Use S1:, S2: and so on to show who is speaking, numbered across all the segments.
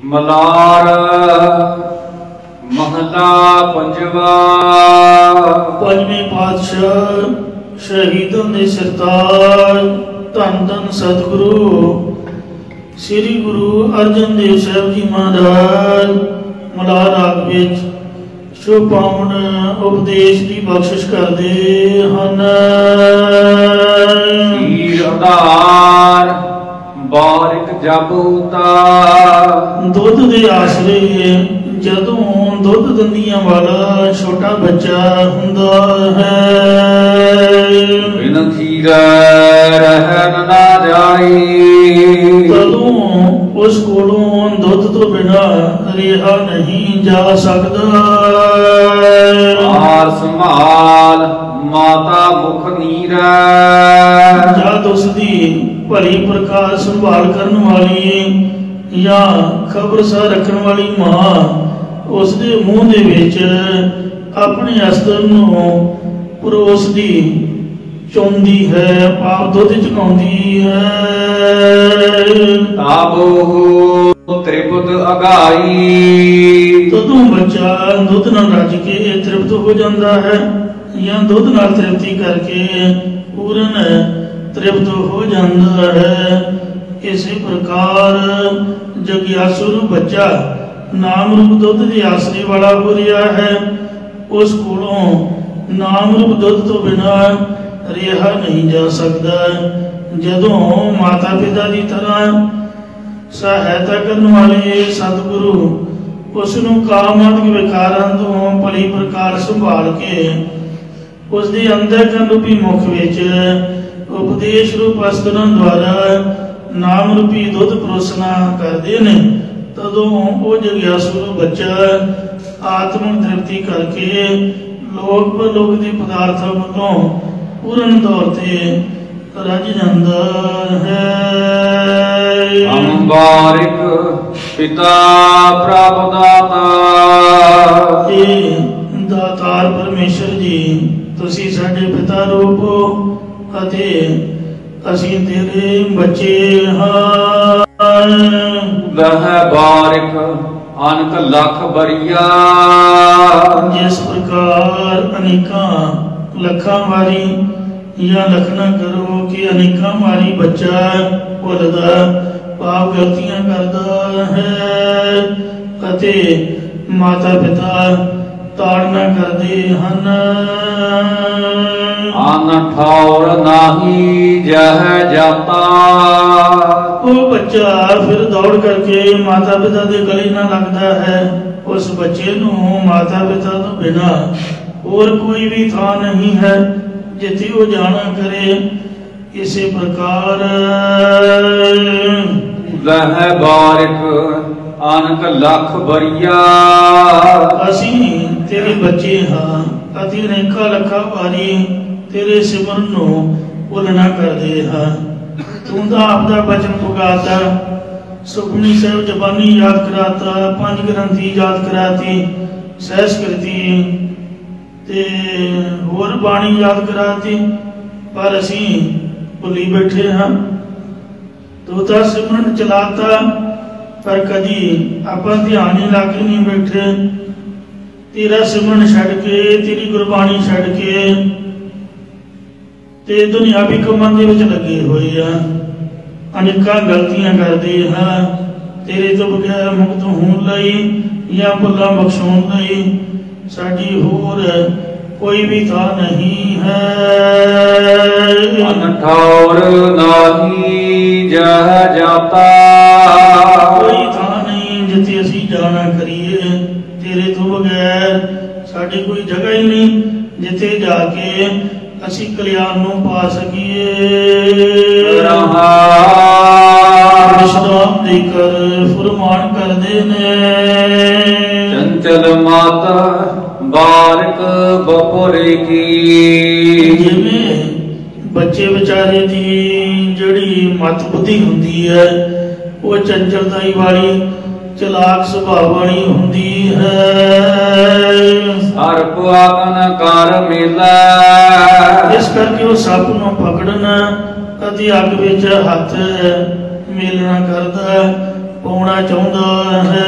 S1: मलार महला पंजवा।
S2: पंजवें पातशाह शहीदों के सरताज धन धन सतगुरु श्री गुरु अर्जन देव साहब जी महाराज मलार राग विच शुभ पावन उपदेश की बख्शिश करते हैं।
S1: आधार बारिक जाबूता
S2: दुध के आसरे जदों दुध दंदियां वाला छोटा बच्चा हुंदा है,
S1: बिन खीरा रहन ना जाई,
S2: तदों उस कोलों दुध तो बिना रिहा नहीं जा सकता।
S1: आर संभाल माता मुख नीरा,
S2: जद उसकी भली प्रकार संभाल करने वाली या खबरसार रखने वाली मां उसके मुंह दे विच अपने अस्तर नूं परोसदी चौंदी है, पाप दुध चुकाउंदी है।
S1: ताबो त्रिपुत अगाई,
S2: तदों बच्चा दुध नाल रज के तृप्त हो जाता है या दुध नाल तृप्ति करके पूर्ण तृप्त हो जाता है। इसी प्रकार जगियासुर बच्चा नाम रूप दुध के आसरे वाला हो रहा है, उस कोलों नाम रूप दुध तो बिना रिहा नहीं जा सकता। जदों माता पिता की तरह सहायता करने वाले सतगुरु उसनों कामात्मक विकारां तो भली प्रकार संभाल के उसके अंदर रूपी मुख विच उपदेश रूप अस्त्रों द्वारा नाम रूपी दुध परोसना करते हैं। तदों वो जगियासुर बच्चा आत्म तृप्ति करके लोक परलोक के पदार्थों वालों पूर्ण तौर पर रज जाता है।
S1: अंबारिक पिता प्रभु दाता,
S2: दातार परमेश्वर जी तुसी साडे पिता रूप हो अते असीं तेरे बच्चे हां।
S1: लह बारिक अनक लख बरिया,
S2: जिस प्रकार अनेका लखा मारी या लखना करो कि अनेका मारी बच्चा भुलदा पाप गलतियां करता है अते माता पिता ताड़ना करते हैं।
S1: अन ठौर नाही जह जाता,
S2: वो बच्चा फिर दौड़ करके माता पिता के गले ना लगता है। उस बच्चे नूं माता पिता तो बिना और कोई भी था नहीं है जिथे वो जाना करे। इसी प्रकार
S1: लह बारिक अनक लख बरिया,
S2: असी तेरे बच्चे हाँ अति अनेका लखा बारी तेरे सिमरन नूं भुलना करते हाँ। तू तो आपका बचन पुगाता, सुखमनी साहिब जबानी याद कराता, पंज ग्रंथी याद कराती, सहस्कृति ते होर बाणी याद कराती, पर असी भुली बैठे हाँ। तू तो सिमरन चलाता पर कदी आपां ध्यान ही लाके नहीं बैठे। तेरा सिमरन छड़ के तेरी गुरबाणी छड़ के ते दुनियावी कामां दे विच लगे हुए हैं, अनेकां गलतियां करते हैं। तेरे तो बगैर मुक्त होने लई या भुल्लां बख्शाउण लई साडी होर कोई भी था नहीं है।
S1: ठौर नाही जह जाता,
S2: कोई था नहीं जिथे असी जाना करिए। तेरे तो बगैर साडी कोई जगह ही नहीं जिथे जाके असी कल्याण नूं पा सकीए। विश्राम देकर फरमान करदे ने,
S1: चंचल माता बारिक बपोरे की,
S2: जिवें बच्चे बेचारे दी जिहड़ी मत बुद्धि हुंदी है वो चंचलताई वाली चलाक स्वभाव वाली हुंदी है।
S1: सर्प आगन कर मेला,
S2: इस करके वो सप नूं पकड़ना अति अग विच हथ मेलना करदा। ਪਾਉਣਾ ਚਾਹੁੰਦਾ ਹੈ।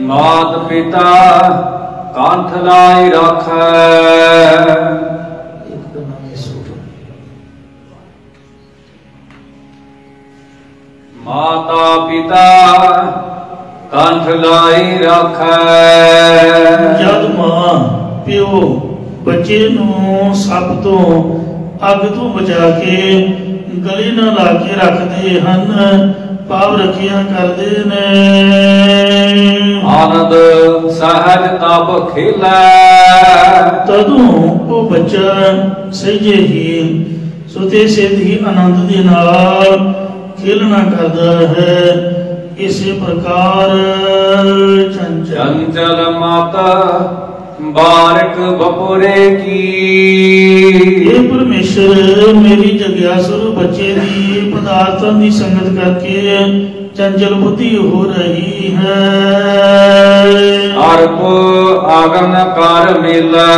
S1: ਮਾਤ ਪਿਤਾ ਕੰਠ ਲਾਇ ਰਾਖੈ। ਮਾਤਾ ਪਿਤਾ ਕੰਠ ਲਾਇ ਰਾਖੈ।
S2: ਜਦ ਮਾਂ ਪਿਓ ਬੱਚੇ ਨੂੰ ਸਭ ਤੋਂ ਅੱਗ ਤੋਂ ਬਚਾ ਕੇ ਗਲੇ ਨਾਲ ਲਾ ਕੇ ਰੱਖਦੇ ਹਨ, ਭਾਵ ਰੱਖਿਆ ਕਰਦੇ ਨੇ।
S1: ਆਨੰਦ ਸਹਿਜ ਤਪ ਖੇਲੈ।
S2: ਤਦੋਂ ਉਹ ਬੱਚਾ ਸਹਿਜੇ ਹੀ ਸੁਤੇ ਸਿੱਧ ਹੀ ਆਨੰਦ ਦੇ ਨਾਲ ਖੇਲਣਾ ਕਰਦਾ ਹੈ। ਇਸੇ ਪ੍ਰਕਾਰ
S1: ਚੰਚਲ ਮਤ ਬਾਰਿਕ ਬਪੁਰੇ ਕੀ।
S2: ਇਹ ਪਰਮੇਸ਼ਰ ਮੇਰੀ ਜਗਿਆਸੁਰ ਬੱਚੇ ਦੀ ਪਦਾਰਥਾਂ ਦੀ ਸੰਗਤ ਕਰਕੇ ਚੰਚਲ ਬੁੱਧੀ ਹੋ ਰਹੀ ਹੈ।
S1: ਅਰਪ ਆਗਨ ਕਰ ਮਿਲੈ।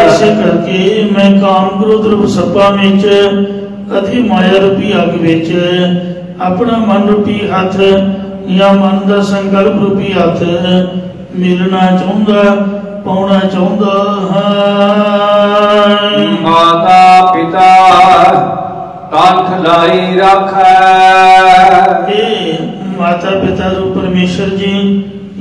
S2: ਇਸੇ ਕਰਕੇ ਮੈਂ ਕਾਮ ਕ੍ਰੋਧ ਰੂਪ ਸੱਪਾਂ ਵਿੱਚ ਅਤੇ ਮਾਇਆ ਰੂਪੀ ਅੱਗ ਵਿੱਚ ਆਪਣਾ ਮਨ ਰੂਪੀ ਹੱਥ ਜਾਂ ਮਨ ਦਾ ਸੰਕਲਪ ਰੂਪੀ ਹੱਥ ਮਿਲਣਾ ਚਾਹੁੰਦਾ, ਪਾਉਣਾ ਚਾਹੁੰਦਾ ਹਾਂ।
S1: ਮਾਤਾ ਪਿਤਾ ਕੰਠ ਲਾਈ ਰੱਖੈ।
S2: ਇਹ ਮਾਤਾ ਪਿਤਾ ਰੂਪ ਪਰਮੇਸ਼ਰ ਜੀ,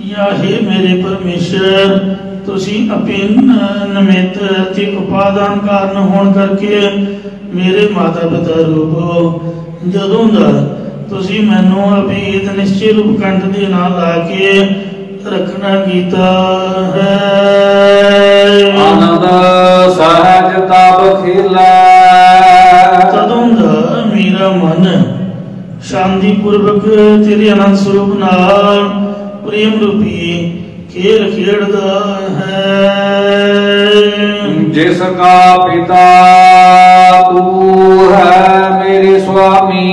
S2: ਜਾਂ हे ਮੇਰੇ ਪਰਮੇਸ਼ਰ, ਤੁਸੀਂ ਅਪਿੰਨ ਨਿਮਿਤ ਅਤੇ ਉਪਾਦਾਨ ਕਾਰਨ ਹੋਣ ਕਰਕੇ ਮੇਰੇ ਮਾਤਾ ਪਿਤਾ ਰੂਪ ਹੋ। ਜਦੋਂ ਦਾ ਤੁਸੀਂ ਮੈਨੂੰ ਅਭੇਦ ਨਿਸ਼ਚੈ ਰੂਪ ਕੰਠ ਦੇ ਨਾਲ ਲਾ ਕੇ ਰੱਖਣਾ ਕੀਤਾ ਹੈ।
S1: ਆਨੰਦ ਸਹਿਜ ਤਪ ਖੇਲੈ।
S2: ਤਦੋਂ ਦਾ ਮੇਰਾ ਮਨ ਸ਼ਾਂਤੀ ਪੂਰਵਕ ਤੇਰੇ ਆਨੰਦ ਸਰੂਪ ਨਾਲ ਪ੍ਰੇਮ ਰੂਪੀ ਖੇਲ ਖੇਡਦਾ ਹੈ।
S1: ਜਿਸ ਕਾ ਪਿਤਾ ਤੂੰ ਹੈ ਮੇਰੇ ਸੁਆਮੀ।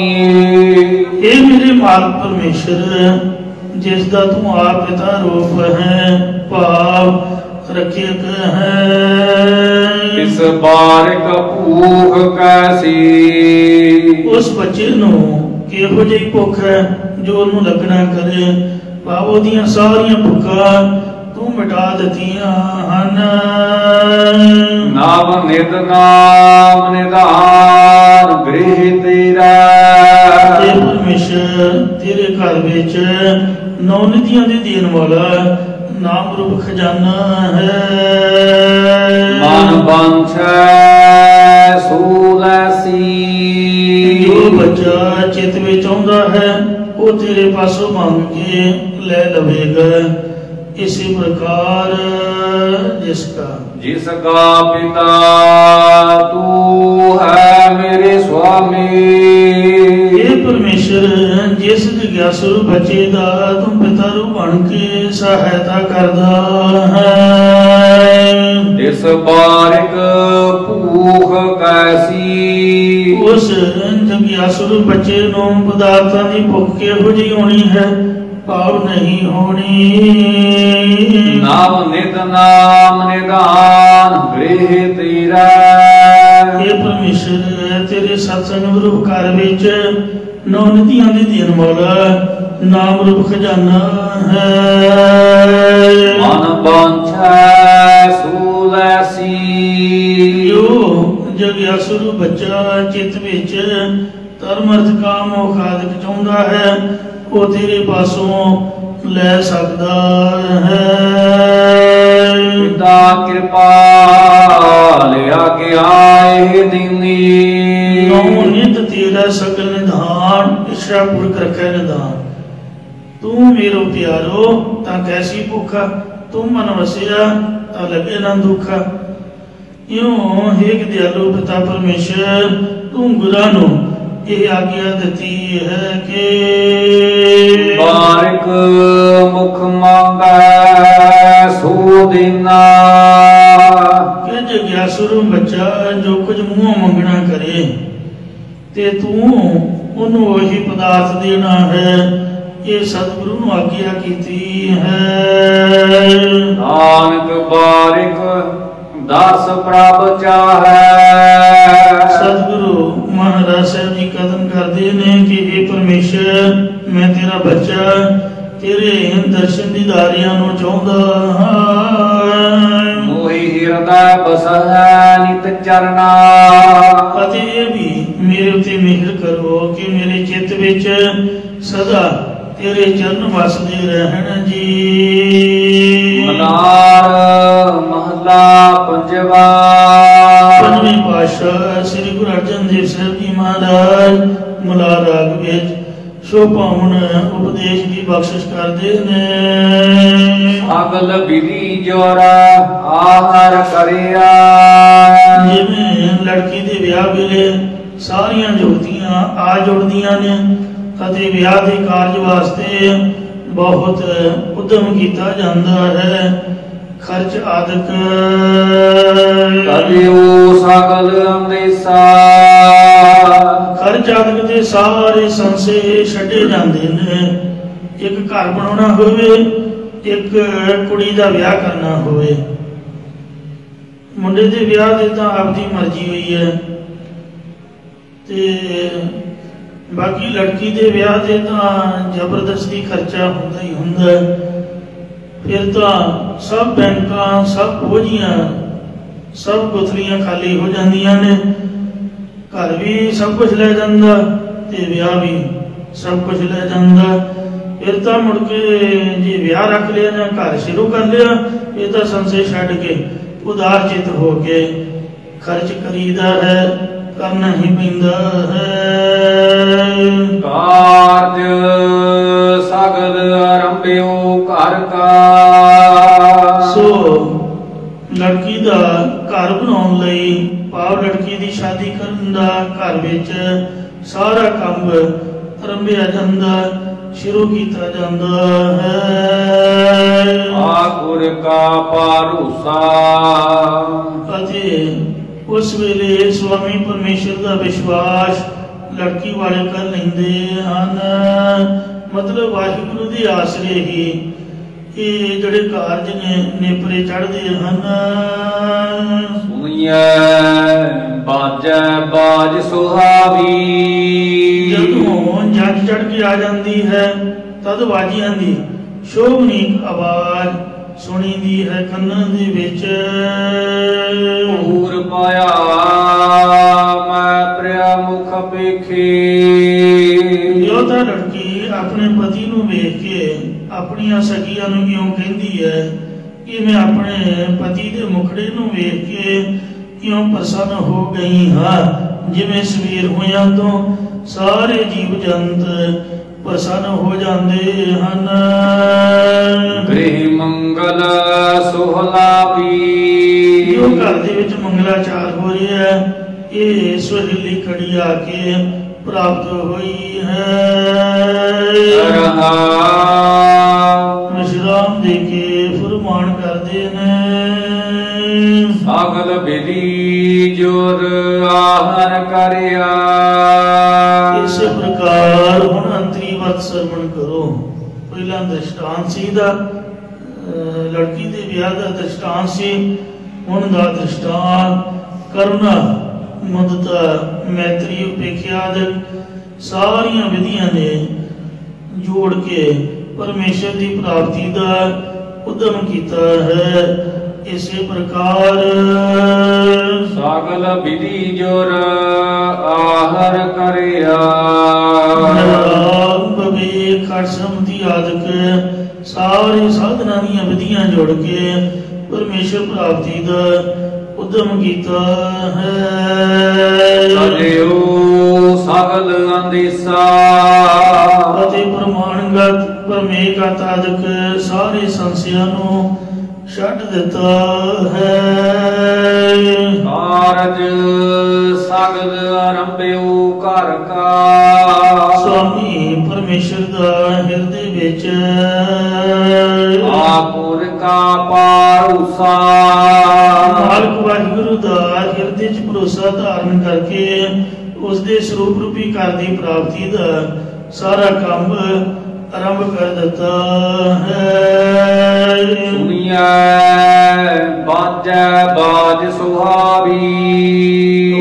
S2: ਇਹ ਮੇਰੇ ਮਾਲਕ ਪਰਮੇਸ਼ਰ, ਜਿਸ ਦਾ ਤੂੰ ਆਪ ਪਿਤਾ ਰੂਪ ਹੈ, ਭਾਵ ਰੱਖਿਅਕ ਹੈ।
S1: ਇਸ ਬਾਰਿਕ ਭੂਖ ਕੈਸੀ।
S2: ਉਸ ਬੱਚੇ ਨੂੰ ਕਿਹੋ ਜਿਹੀ ਭੁੱਖ ਹੈ ਜੋ ਉਹਨੂੰ ਲੱਗਣਾ ਕਰੇ, ਭਾਵ ਉਹਦੀਆਂ ਸਾਰੀਆਂ ਭੁੱਖਾਂ ਤੂੰ ਮਿਟਾ ਦਿੱਤੀਆਂ ਹਨ।
S1: ਨਾਮ ਨਿਤ ਨਾਮ ਨਿਧਾਨ ਗ੍ਰਹਿ ਤੇਰਾ।
S2: ਇਹ ਪਰਮੇਸ਼ਰ ਤੇਰੇ ਘਰ ਵਿੱਚ ਨੌ ਨਿਧੀਆਂ ਦੇ ਦੇਣ ਵਾਲਾ ਨਾਮ ਰੂਪ ਖਜ਼ਾਨਾ ਹੈ।
S1: ਮਨ ਬੰਛੈ ਸੂਲੈਸੀ।
S2: ਜੋ ਬੱਚਾ ਚਿੱਤ ਵਿੱਚ ਆਉਂਦਾ ਹੈ ਉਹ ਤੇਰੇ ਪਾਸੋਂ ਮੰਗ ਕੇ ਲੈ ਲਵੇਗਾ। इसी प्रकार
S1: जिस का पिता तू है मेरे स्वामी।
S2: ये परमेश्वर जिस जिज्ञासु बच्चे दा तू पिता रूप बन के सहायता करदा है।
S1: इस बारिक भूख कैसी।
S2: उस जिज्ञासु बच्चे नूं पदार्थां दी भुख किहो जी होनी है, भाव नहीं होनी।
S1: नाम नित नाम निदान गृह तेरा।
S2: हे परमेश्वर तेरे सत्संग रूप घर विच नौ निधियां दे देण वाला नाम रूप खजाना है।
S1: मन बांछै सूलैसी।
S2: जो जिज्ञासु बच्चा चित विच धर्म अर्थ काम मोक्ष आदि चाहुंदा है वो तेरे पासों ले सकता है।
S1: पिता कृपा लिया के आए दीनी।
S2: नौ नित तेरा सकल निधान इच्छा पूर्वक रखे निधान। तू मेरो प्यारो ता कैसी भूखा, तू मन वसिया ता लगे ना दुखा। यूं हे दयालु पिता परमेश्वर तू गुरां नूं यह आज्ञा देती है कि
S1: बारिक मुख मांगै सो देना।
S2: कि जिज्ञासु बच्चा जो कुछ मुंह मंगना करे ते तू उन्होंने वही पदार्थ देना है। ये सतगुरु ने आज्ञा की है।
S1: नानक बारिक दास प्रभ चाहै।
S2: सतगुरु महाराज साहब जी कदम करते ने कि हे परमेश्वर मैं तेरा बच्चा तेरे दर्शन दीदारियां नूं चाहुंदा हां।
S1: मोहि हिरदै बसहै नित चरना।
S2: अते ये भी मेरे उत्ते मेहर करो कि मेरे चित्त विच सदा तेरे चरण वसदे रहन जी।
S1: मलार महला पंजवा।
S2: पंजवें पातशाह श्री गुरु अर्जन देव साहब जी महाराज मलार राग विच शोभावन उपदेश की बख्शिश करते ने।
S1: सगल विधि जोरा आहर करिया।
S2: जिवें लड़की दे विआह वेले सारियां जुगतियां आ जुड़दियां ने अते विआह के कारज वास्ते बहुत उद्यम किया जाता है। खर्च आदक
S1: करियो सगल अंदेसा।
S2: खर्च आदक के सारे संशे छड्डे जाते हैं। एक घर बनाना होवे एक कुड़ी का विआह करना होवे। मुंडे के विआह की तो आपकी मर्जी हुई है ते बाकी लड़की के विआह से तो जबरदस्ती खर्चा होंदा ही होंदा। फिर तो सब बैंक सब बोझियां सब गुथलियां खाली हो जांदियां ने। घर भी सब कुछ लै जांदा ते विआह भी सब कुछ लै जांदा। फिर तो मुड़ के जे विआह रख लिया ना घर शुरू कर लिया फिर तो संशय छड्ड के उदार चित हो के खर्च करीदा है करना ही पैंदा है।
S1: कारज सगल आरंभ्यो घर का।
S2: सो लड़की का घर बनाने लई भाव लड़की की शादी करन दा घर विच सारा काम आरंभिया जांदा शुरू किया जाता है।
S1: आकुर का भरोसा।
S2: अते उस वेले स्वामी परमेश्वर का विश्वास लड़की वाले कर लेंदे हन। मतलब वाहिगुरु के आसरे ही ये जड़े कारज ने नेपरे चढ़ते हैं।
S1: सुनिए बाजै बाज सुहावी।
S2: जदों जज चढ़ के आ जाती है तद वाजियां दी शोभनीक आवाज सुनी दी है कन्नां दे विच।
S1: पूर पाया मैं प्रिया मुख पेखी।
S2: योता लड़की अपने पति नूं वेख के अपनियां सखियां नूं क्यों कहती है कि मैं अपने पति दे मुखड़े नूं वेख के क्यों प्रसन्न हो गई हाँ। जिवें सवेर होया तो सारे जीव जंत प्रसन्न हो जाते हैं।
S1: गृह मंगल सुहलावी।
S2: जो घर दे विच मंगलाचार हो रहा है ये सुहेली कड़ी आके प्राप्त हुई है। विश्राम दे के फरमान करते ने।
S1: सगल विधि जोर आहर करिया।
S2: इस प्रकार हुण अंतरी वत श्रवण करो। पहला दृष्टांत सी दा लड़की दे विआह दा दृष्टांत सी। हुण दा दृष्टांत करुणा ममता मैत्री उपेक्षा सारियां विधियां ने जोड़ के परमेश्वर की प्राप्ति का उद्यम किया है। इसी प्रकार
S1: सगल विधि जोर आहर करिया।
S2: खटसमति आदक सारी साधना दी विधियां जोड़ के परमेश्वर प्राप्ति का उद्यम किया है।
S1: सगल अंदेसा।
S2: प्रमाणगत परमेगत आदक सारे संशयां नूं छड्ड दिता है।
S1: कारज सगल आरंभ्यो घर का।
S2: स्वामी परमेश्वर का हृदय विच
S1: आपुर का भरोसा।
S2: मालक वाहिगुरु का हृदय च भरोसा धारण करके उसके स्वरूप रूपी घर की प्राप्ति का सारा काम आरंभ कर दिता है।
S1: सुनिए बाजै बाज सुहावी।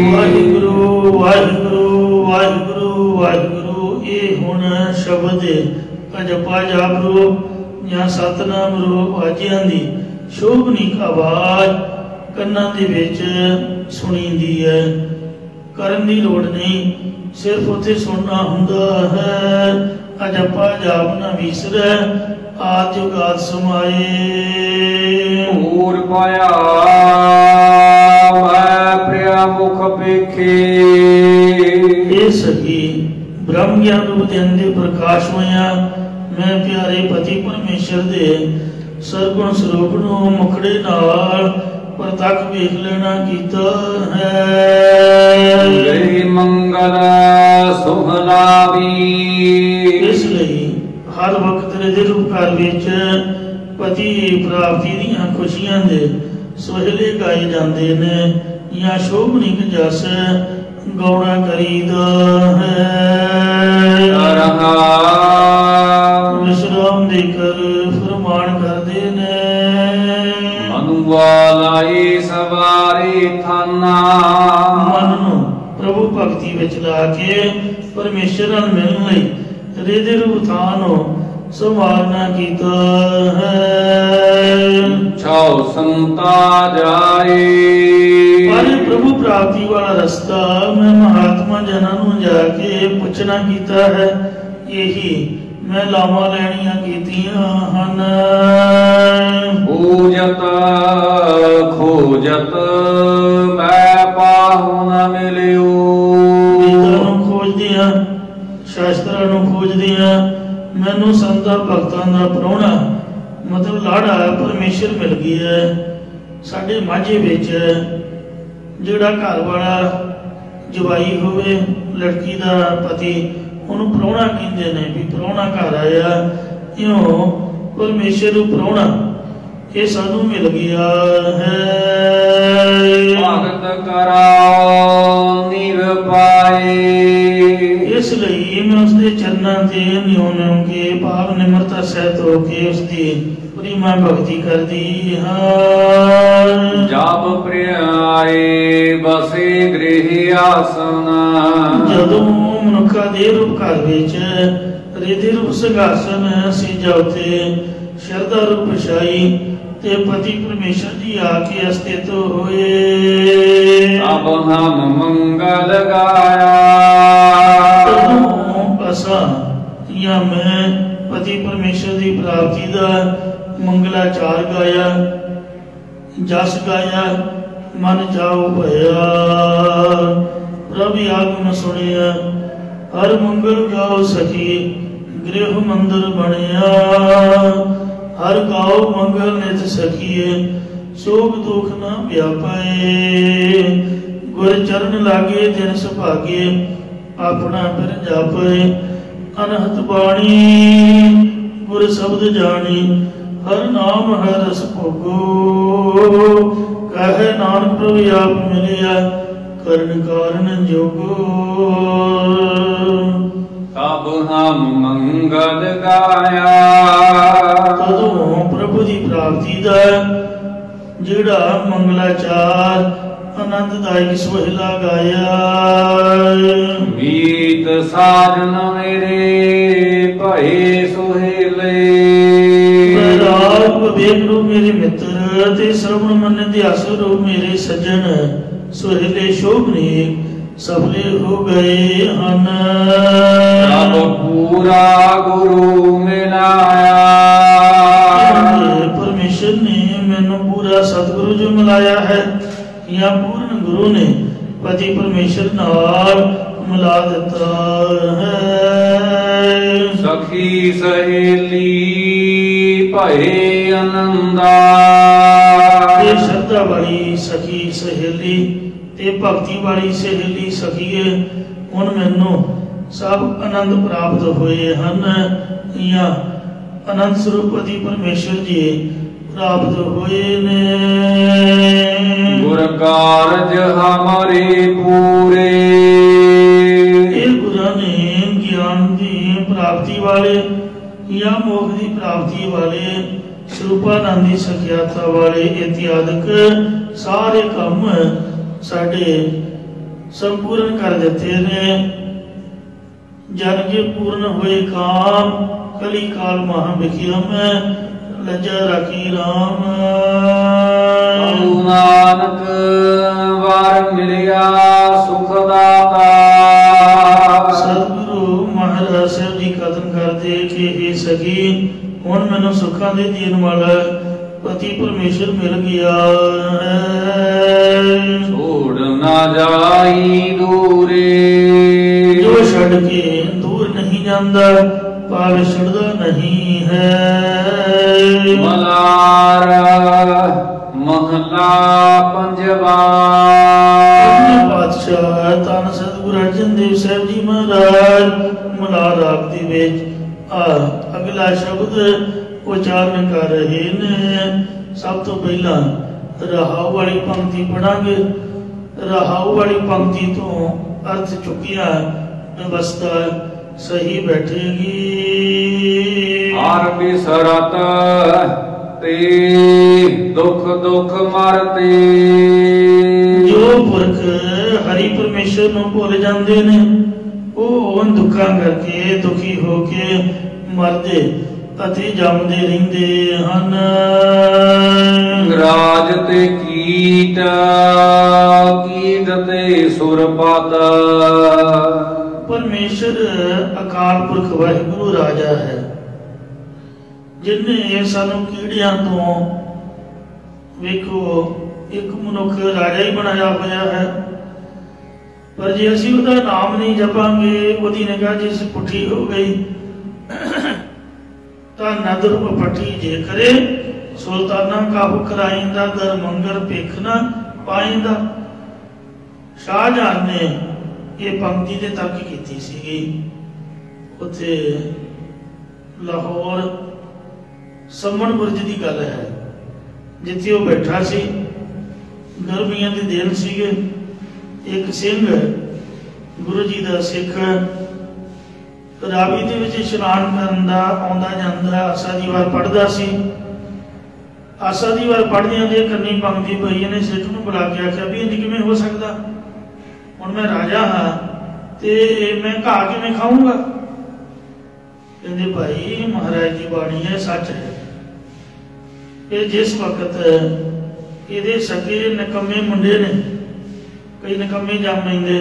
S2: वाहिगुरु वाहिगुरु वाहिगुरु वाहिगुरु ये ਅਜਪਾ ਜਾਪ ਰੂਪ ਜਾਂ ਸਤਨਾਮ ਰੂਪ ਵਾਜਿਆਂ ਦੀ ਸ਼ੋਭਨੀਕ ਆਵਾਜ਼ ਕੰਨਾਂ ਦੇ ਵਿੱਚ ਸੁਣੀਂਦੀ ਹੈ। ਕਰਨ ਦੀ ਲੋੜ ਨਹੀਂ, ਸਿਰਫ ਉੱਥੇ ਸੁਣਨਾ ਹੁੰਦਾ ਹੈ। ਅਜਪਾ ਜਾਪ ਨਾ ਵਿਸਰੈ, ਆਦਿ ਜੁਗਾਦ ਸਮਾਏ।
S1: ਹੋਰ ਪਾਇਆ ਮੈਂ ਪ੍ਰਿਆ ਮੁਖ ਵੇਖੇ।
S2: ਇਹ ਸਖੀ ਬ੍ਰਹਮ ਗਿਆਨ ਰੂਪ ਦਿਨ ਦੇ ਪ੍ਰਕਾਸ਼ ਹੋਇਆ ਮੈਂ ਪਿਆਰੇ ਪਤੀ ਪਰਮੇਸ਼ਰ ਦੇ ਸਰਗੁਣ ਸਰੂਪ ਨੂੰ ਮੁਖੜੇ ਨਾਲ ਪ੍ਰਤੱਖ ਵੇਖ ਲੈਣਾ ਕੀਤਾ ਹੈ।
S1: ਗਈ ਮੰਗਲ ਸੁਖ ਲਾਭੀ।
S2: ਇਸ ਲਈ ਹਰ ਵਕਤ ਦੇ ਰੂਪ ਘਰ ਵਿੱਚ ਪਤੀ ਪ੍ਰਾਪਤੀ ਦੀਆਂ ਖੁਸ਼ੀਆਂ ਦੇ ਸੋਹਲੇ ਗਾਏ ਜਾਂਦੇ ਨੇ ਜਾਂ ਸ਼ੋਭਨੀਕ ਜਸ ਗੌੜਾ ਕਰੀਦਾ ਹੈ। ਵਿਸ਼ਰਾਮ ਦੇ ਕਰ ਫਰਮਾਨ ਕਰਦੇ ਨੇ।
S1: ਅਨੁਵਾਲਾਈ ਸਵਾਰੀ ਥਾਨਾ।
S2: ਮਨ ਨੂੰ ਪ੍ਰਭੂ ਭਗਤੀ ਵਿੱਚ ਲਾ ਕੇ ਪਰਮੇਸ਼ਰ ਨਾਲ ਮਿਲਣ ਲਈ ਰਿਦੇ ਰੂਪ ਥਾਂ ਨੂੰ ਸੰਵਾਰਨਾ ਕੀਤਾ ਹੈ।
S1: ਛਾਉ ਸੰਤਾ ਜਾਏ।
S2: ਪਰ ਪ੍ਰਭੂ ਪ੍ਰਾਪਤੀ ਵਾਲਾ ਰਸਤਾ ਮੈਂ ਮਹਾਤਮਾ ਜਨਾਂ ਨੂੰ ਜਾ ਕੇ ਪੁੱਛਣਾ ਕੀਤਾ ਹੈ। ਇਹੀ ਮੈਂ ਲਾਵਾਂ ਲੈਣੀਆਂ ਕੀਤੀਆਂ ਹਨ।
S1: ਪੂਜਤ ਖੋਜਤ ਮੈਂ ਪਾਹੁ ਨ ਮਿਲਿਓ।
S2: ਗੀਤਾਂ ਨੂੰ ਖੋਜਦੀਆਂ, ਸ਼ਾਸਤਰਾਂ ਨੂੰ ਖੋਜਦੀਆਂ ਮੈਨੂੰ ਸੰਤਾਂ ਭਗਤਾਂ ਦਾ ਪ੍ਰਾਹੁਣਾ ਮਤਲਬ ਲਾੜਾ ਪਰਮੇਸ਼ਰ ਮਿਲ ਗਿਆ ਹੈ। ਸਾਡੇ ਮਾਝੇ ਵਿੱਚ ਜਿਹੜਾ ਘਰ ਵਾਲਾ ਜਵਾਈ ਹੋਵੇ, ਲੜਕੀ ਦਾ ਪਤੀ, ਉਹਨੂੰ ਪ੍ਰਾਹੁਣਾ ਕਹਿੰਦੇ ਨੇ ਵੀ ਪ੍ਰਾਹੁਣਾ ਘਰ ਆਇਆ। ਇਉਂ ਪਰਮੇਸ਼ਰ ਨੂੰ ਪ੍ਰਾਹੁਣਾ ਇਹ ਸਾਨੂੰ ਮਿਲ ਗਿਆ ਹੈ।
S1: ਭਗਤ ਕਰਾਓ ਨਿਵ ਪਾਏ।
S2: ਇਸ ਲਈ ਮੈਂ ਉਸਦੇ ਚਰਨਾਂ ਤੇ ਨਿਉ ਨਿਉ ਕੇ ਭਾਵ ਨਿਮਰਤਾ ਸਹਿਤ ਹੋ ਕੇ ਉਸਦੀ ਪ੍ਰੀਮਾ ਭਗਤੀ ਕਰਦੀ ਹਾਂ।
S1: ਜਪ ਪ੍ਰਿਆਏ ਬਸੇ ਗ੍ਰਹਿ ਆਸਨ। ਜਦੋਂ
S2: ਮਨੁੱਖਾ ਦੇ ਰੂਪ ਘਰ ਵਿੱਚ ਰਿਧਿ ਰੂਪ ਸਿੰਘਾਸਨ ਸੀਜਾ ਉਤੇ ਸ਼ਰਧਾ ਰੂਪ ਛਾਈ ਤੇ ਪਤੀ ਪਰਮੇਸ਼ਰ ਜੀ ਆ ਕੇ ਅਸਥਿਤ ਹੋਏ।
S1: ਅਬ ਹਮ ਮੰਗਲ ਗਾਇਆ।
S2: ਤਦੋਂ ਅਸਾਂ ਜਾਂ ਮੈਂ ਪਤੀ ਪਰਮੇਸ਼ਰ ਦੀ ਪ੍ਰਾਪਤੀ ਦਾ ਮੰਗਲਾਚਾਰ ਗਾਇਆ, ਜਸ ਗਾਇਆ, ਮਨ ਚਾਉ ਭਇਆ। ਪ੍ਰਭ ਆਗਮ ਸੁਣਿਆ, ਹਰ ਮੰਗਲ ਗਾਓ ਸਖੀ, ਗ੍ਰਹਿ ਮੰਦਰ ਬਣਿਆ। ਹਰ ਗਾਓ ਮੰਗਲ ਨਿਤ ਸਖੀਏ, ਸੋਗ ਦੁਖ ਨਾ ਵਿਆਪੇ। ਗੁਰ ਚਰਨ ਲਾਗੇ ਦਿਨ ਸੁਭਾਗੇ, ਆਪਣਾ ਫਿਰ ਜਾਪੇ। ਅਨਹਤ ਬਾਣੀ ਗੁਰ ਸ਼ਬਦ ਜਾਣੀ, ਹਰ ਨਾਮ ਹੈ ਰਸ ਭੋਗੋ। ਕਹੇ ਨਾਨਕ ਪ੍ਰਭੁ ਆਪ ਮਿਲਿਆ, ਕਰਨ ਕਾਰਨ ਜੋਗੋ।
S1: ਤਬ ਹਮ ਮੰਗਲ ਗਾਇਆ।
S2: ਤਦੋਂ ਪ੍ਰਭੂ ਦੀ ਪ੍ਰਾਪਤੀ ਦਾ ਜਿਹੜਾ ਮੰਗਲਾਚਾਰ ਆਨੰਦਦਾਇਕ ਸੁਹੇਲਾ ਗਾਇਆ।
S1: ਮੀਤ ਸਾਜਨ ਮੇਰੇ ਭਏ ਸੁਹੇਲੇ।
S2: ਰਾਗ ਵਿਵੇਕ ਰੂਪ ਮੇਰੇ ਮਿੱਤਰ ਤੇ ਸਰਵਣ ਮਨ ਅਧਿਆਸ ਰੂਪ ਮੇਰੇ ਸੱਜਣ ਸੁਹੇਲੇ ਸ਼ੋਭਨੀਕ ਸਫਲੇ ਹੋ ਗਏ ਹਨ।
S1: ਪ੍ਰਭ ਪੂਰਾ ਗੁਰੂ ਮਿਲਾਇਆ।
S2: ਪਰਮੇਸ਼ਰ ਨੇ ਮੈਨੂੰ ਪੂਰਾ ਸਤਿਗੁਰੂ ਜੋ ਮਿਲਾਇਆ ਹੈ ਜਾਂ ਪੂਰਨ ਗੁਰੂ ਨੇ ਪਤੀ ਪਰਮੇਸ਼ਰ ਨਾਲ ਮਿਲਾ ਦਿੱਤਾ ਹੈ।
S1: ਸਖੀ ਸਹੇਲੀ ਭਏ ਆਨੰਦਾ।
S2: ਇਹ ਸ਼ਰਧਾ ਵਾਲੀ ਸਖੀ ਸਹੇਲੀ ਤੇ ਭਗਤੀ ਵਾਲੀ ਸਹੇਲੀ ਸਖੀਏ ਹੁਣ ਮੈਨੂੰ ਸਭ ਆਨੰਦ ਪ੍ਰਾਪਤ ਹੋਏ ਹਨ ਜਾਂ ਆਨੰਦ ਸਰੂਪ ਪਤੀ ਪਰਮੇਸ਼ਰ ਜੀ ਪ੍ਰਾਪਤ ਹੋਏ ਨੇ।
S1: ਗੁਰ ਕਾਰਜ ਹਮਾਰੇ ਪੂਰੇ।
S2: ਇਹ ਗੁਰਾਂ ਨੇ ਗਿਆਨ ਦੀ ਪ੍ਰਾਪਤੀ ਵਾਲੇ ਜਾਂ ਮੋਖ ਦੀ ਪ੍ਰਾਪਤੀ ਵਾਲੇ, ਸਰੂਪਾਨੰਦ ਦੀ ਸਖਿਆਤਾ ਵਾਲੇ ਇਤਿਆਦਿਕ ਸਾਰੇ ਕੰਮ ਸਾਡੇ ਸੰਪੂਰਨ ਕਰ ਦਿੱਤੇ ਨੇ। जन के पूर्ण हुए काम, कली काल महा बिखिया मैं लज्जा राखी राम।
S1: नानक वार मिलिया सुख दाता।
S2: सतगुरु महाराज साहब जी कथन करते कि हे सखी हुण मैनू सुखा दे देन वाला पति परमेश्वर मिल गया है।
S1: छोड़ ना जाई दूरे,
S2: जो छड़ के दूर नहीं जाता पाल छड़दा नहीं है।
S1: मलार महला पंजवा।
S2: पातशाह धन सतगुरु अर्जन देव साहब जी महाराज मलार राग दे विच अगला शब्द उच्चारण कर रहे ने। सब तो पहला रहाऊ वाली पंक्ति पढ़ांगे। रहाऊ वाली पंक्ति तो अर्थ चुकिया व्यवस्था सही बैठेगी।
S1: हर बिसरत ते दुख दुख मरते।
S2: जो पुरख हरि परमेश्वर नूं भुल जांदे ने ਉਹ ਦੁੱਖਾਂ ਕਰਕੇ ਦੁਖੀ ਹੋ ਕੇ ਮਰਦੇ ਅਤੇ ਜੰਮਦੇ ਰਹਿੰਦੇ ਹਨ।
S1: ਰਾਜ ਤੇ ਕੀਟ, ਕੀਟ ਤੇ ਸੁਰਪਤ।
S2: ਪਰਮੇਸ਼ਰ ਅਕਾਲ ਪੁਰਖ ਵਾਹਿਗੁਰੂ ਰਾਜਾ ਹੈ, ਜਿਨਨੇ ਸਾਨੂੰ ਕੀੜਿਆਂ ਤੋਂ ਵੇਖੋ ਇੱਕ ਮਨੁੱਖ ਰਾਜਾ ਹੀ ਬਣਾਇਆ ਹੋਇਆ ਹੈ। पर जे असी उसका नाम नहीं जपांगे, उसकी निगाह जिस पुठी हो गई तो नदर पट्टी जे करे सुल्ताना काबू कराइंदा दर मंगर पेखना पाइंदा। शाहजहां ने ये पंक्ति ते तक की सी। उत्थे लाहौर समन बुर्ज की गल है, जिथे वो बैठा सी, गर्मियां के दिन सीगे। एक सिंह गुरु जी का सिख रावी दे विच इशनान करन दा आउंदा जांदा आसा दी वार पढ़दा सी। आसा दी वार पढ़दियां दे कन्नी पंक्ति पई, ने सिख नूं बुला के आख्या भी इंज किवें हो सकदा, हुण मैं राजा हां ते मैं घाह किवें खाऊंगा। कहंदे भाई महाराज की बाणी है, सच है। ये जिस वक्त इहदे सके निकम्मे मुंडे ने, कई निकम्मे जम लेंदे,